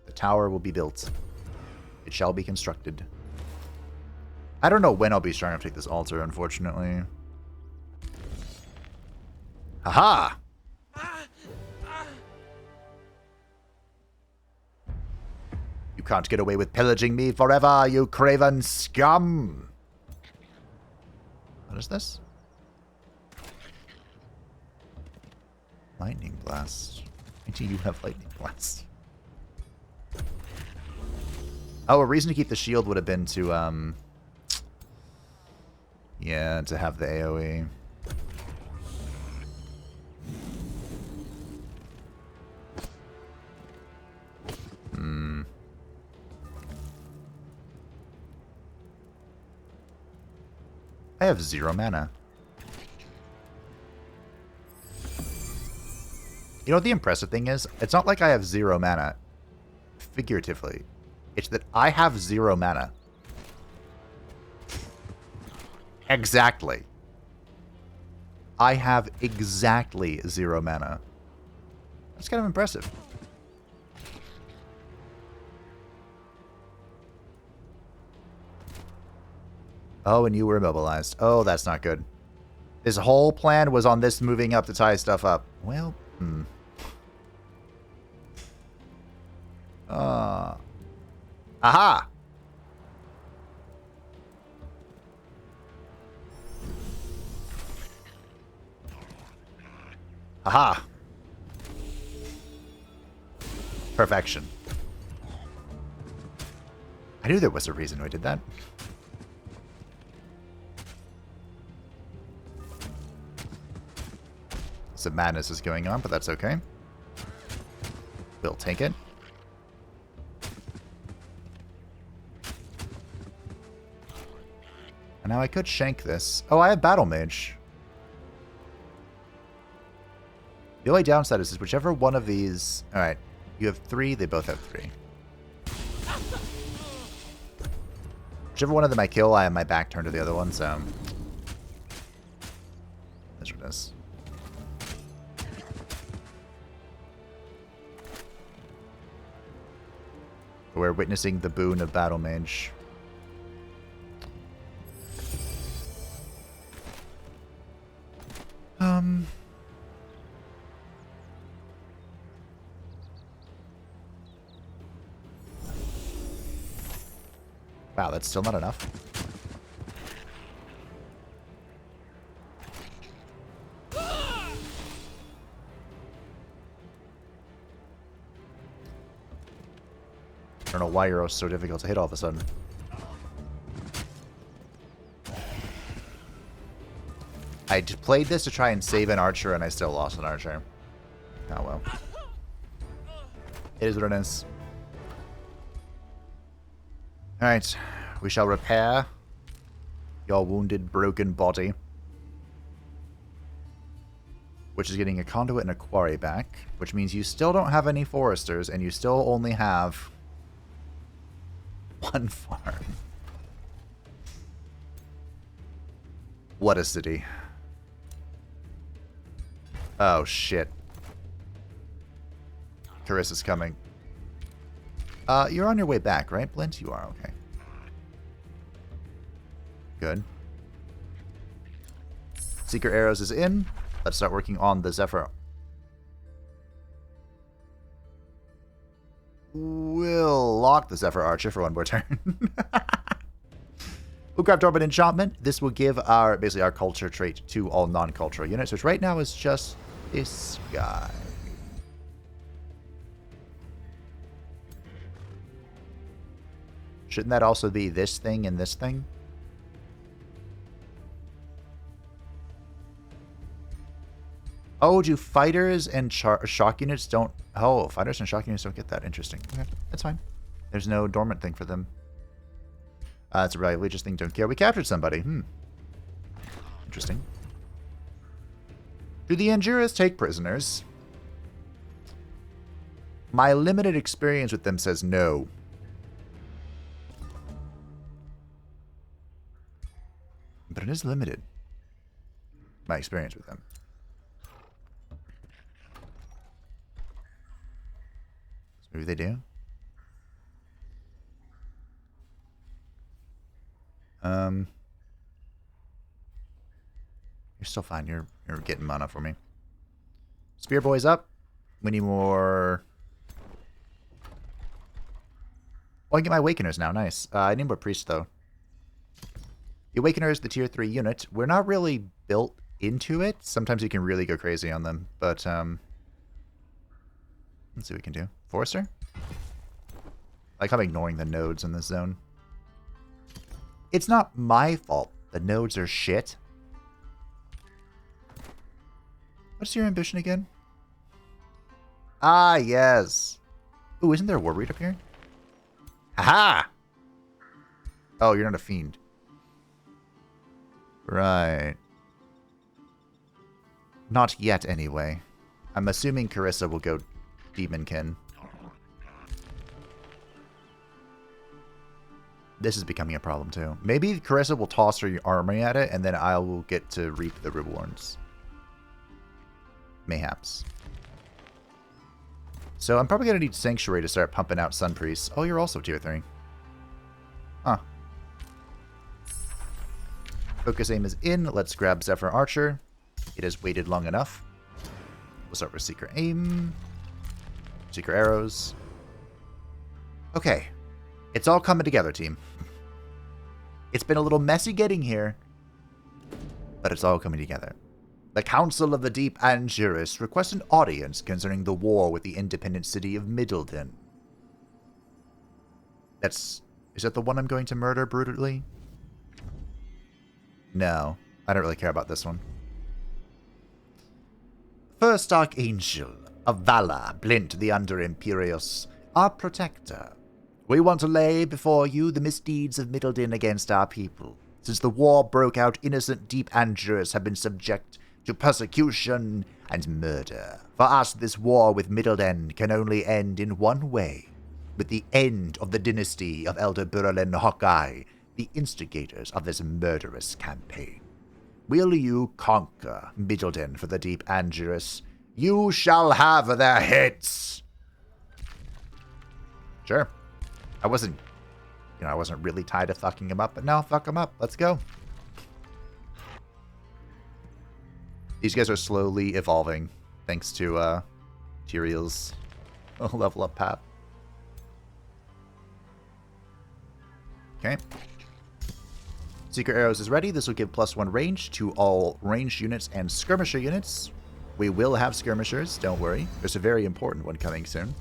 The tower will be built. It shall be constructed. I don't know when I'll be strong enough to take this altar, unfortunately. Haha! You can't get away with pillaging me forever, you craven scum! What is this? Lightning Blast. Why do you have Lightning Blast? Oh, a reason to keep the shield would have been to, yeah, to have the AoE. I have 0 mana. You know what the impressive thing is? It's not like I have 0 mana. Figuratively. It's that I have 0 mana. Exactly. I have exactly 0 mana. That's kind of impressive. Oh, and you were immobilized. Oh, that's not good. This whole plan was on this moving up to tie stuff up. Well, Aha! Aha! Perfection. I knew there was a reason I did that. Some madness is going on, but that's okay. We'll take it. And now I could shank this. Oh, I have Battle Mage. The only downside is whichever one of these... Alright, you have 3, they both have 3. Whichever one of them I kill, I have my back turned to the other one, so... That's what it is. We're witnessing the boon of Battle Mage. Wow, that's still not enough. don't know why you're so difficult to hit all of a sudden. I played this to try and save an archer, and I still lost an archer. Oh well. It is what it is. Alright. We shall repair your wounded, broken body. Which is getting a conduit and a quarry back. Which means you still don't have any foresters, and you still only have one farm. What a city. Oh, shit. Karissa's coming. You're on your way back, right, Blint? You are, okay. Good. Seeker Arrows is in. Let's start working on the Zephyr. We'll lock the Zephyr Archer for one more turn. We'll grab Dormant Enchantment. This will give our basically our culture trait to all non-cultural units, which right now is just this guy. Shouldn't that also be this thing and this thing? Oh, do fighters and shock units don't... Oh, fighters and shock units don't get that. Interesting. Okay, that's fine. There's no dormant thing for them. It's a religious thing. Don't care. We captured somebody. Interesting. Do the Angiris take prisoners? My limited experience with them says no. But it is limited. My experience with them. So maybe they do. You're still fine. You're getting mana for me. Spear Boy's up. We need more. Oh, I can get my Awakeners now. Nice. I need more Priest, though. The Awakener is the tier 3 unit. We're not really built into it. Sometimes you can really go crazy on them. But, let's see what we can do. Forester? Like, I'm ignoring the nodes in this zone. It's not my fault. The nodes are shit. What's your ambition again? Ah, yes. Ooh, isn't there a War Read up here? Haha! Oh, you're not a fiend. Right. Not yet, anyway. I'm assuming Karissa will go Demonkin. This is becoming a problem, too. Maybe Karissa will toss her army at it, and then I will get to reap the rewards. Mayhaps. So I'm probably going to need Sanctuary to start pumping out Sun Priests. Oh, you're also tier 3. Huh. Focus aim is in. Let's grab Zephyr Archer. It has waited long enough. We'll start with Seeker Aim. Seeker Arrows. Okay. It's all coming together, team. It's been a little messy getting here, but it's all coming together. The Council of the Deep Angiris requests an audience concerning the war with the independent city of Middleton. Is that the one I'm going to murder brutally? No, I don't really care about this one. First Archangel of Valor, Blint the Under-Imperious, our protector. We want to lay before you the misdeeds of Middleton against our people. Since the war broke out, innocent Deep Angiris have been subject to persecution and murder. For us, this war with Middleton can only end in one way, with the end of the dynasty of Elder Burlen Hawkeye, the instigators of this murderous campaign. Will you conquer Middleton for the Deep Angiris? You shall have their heads! Sure. I wasn't really tied to fucking him up, but now fuck him up. Let's go. These guys are slowly evolving, thanks to Tyrael's level up path. Okay. Seeker Arrows is ready. This will give +1 range to all ranged units and skirmisher units. We will have skirmishers, don't worry. There's a very important one coming soon.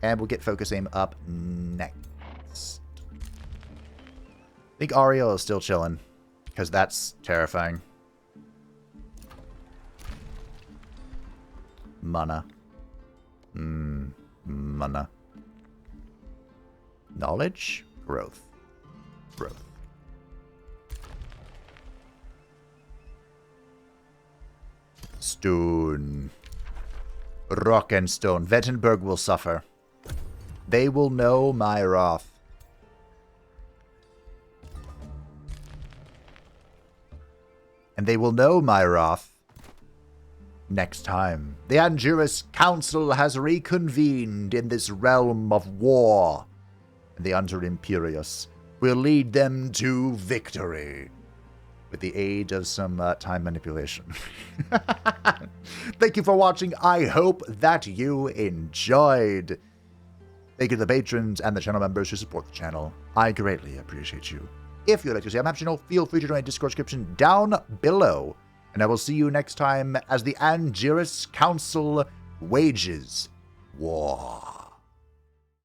And we'll get focus aim up next. I think Ariel is still chilling, because that's terrifying. Mana. Mana. Knowledge? Growth. Growth. Stone. Rock and stone. Vettenberg will suffer. They will know my wrath. And they will know my wrath next time. The Angiris Council has reconvened in this realm of war. And the Under Imperius will lead them to victory. With the aid of some time manipulation. Thank you for watching. I hope that you enjoyed. Thank you to the patrons and the channel members who support the channel. I greatly appreciate you. If you'd like to see a map channel, feel free to join the Discord description down below. And I will see you next time as the Angiris Council wages war.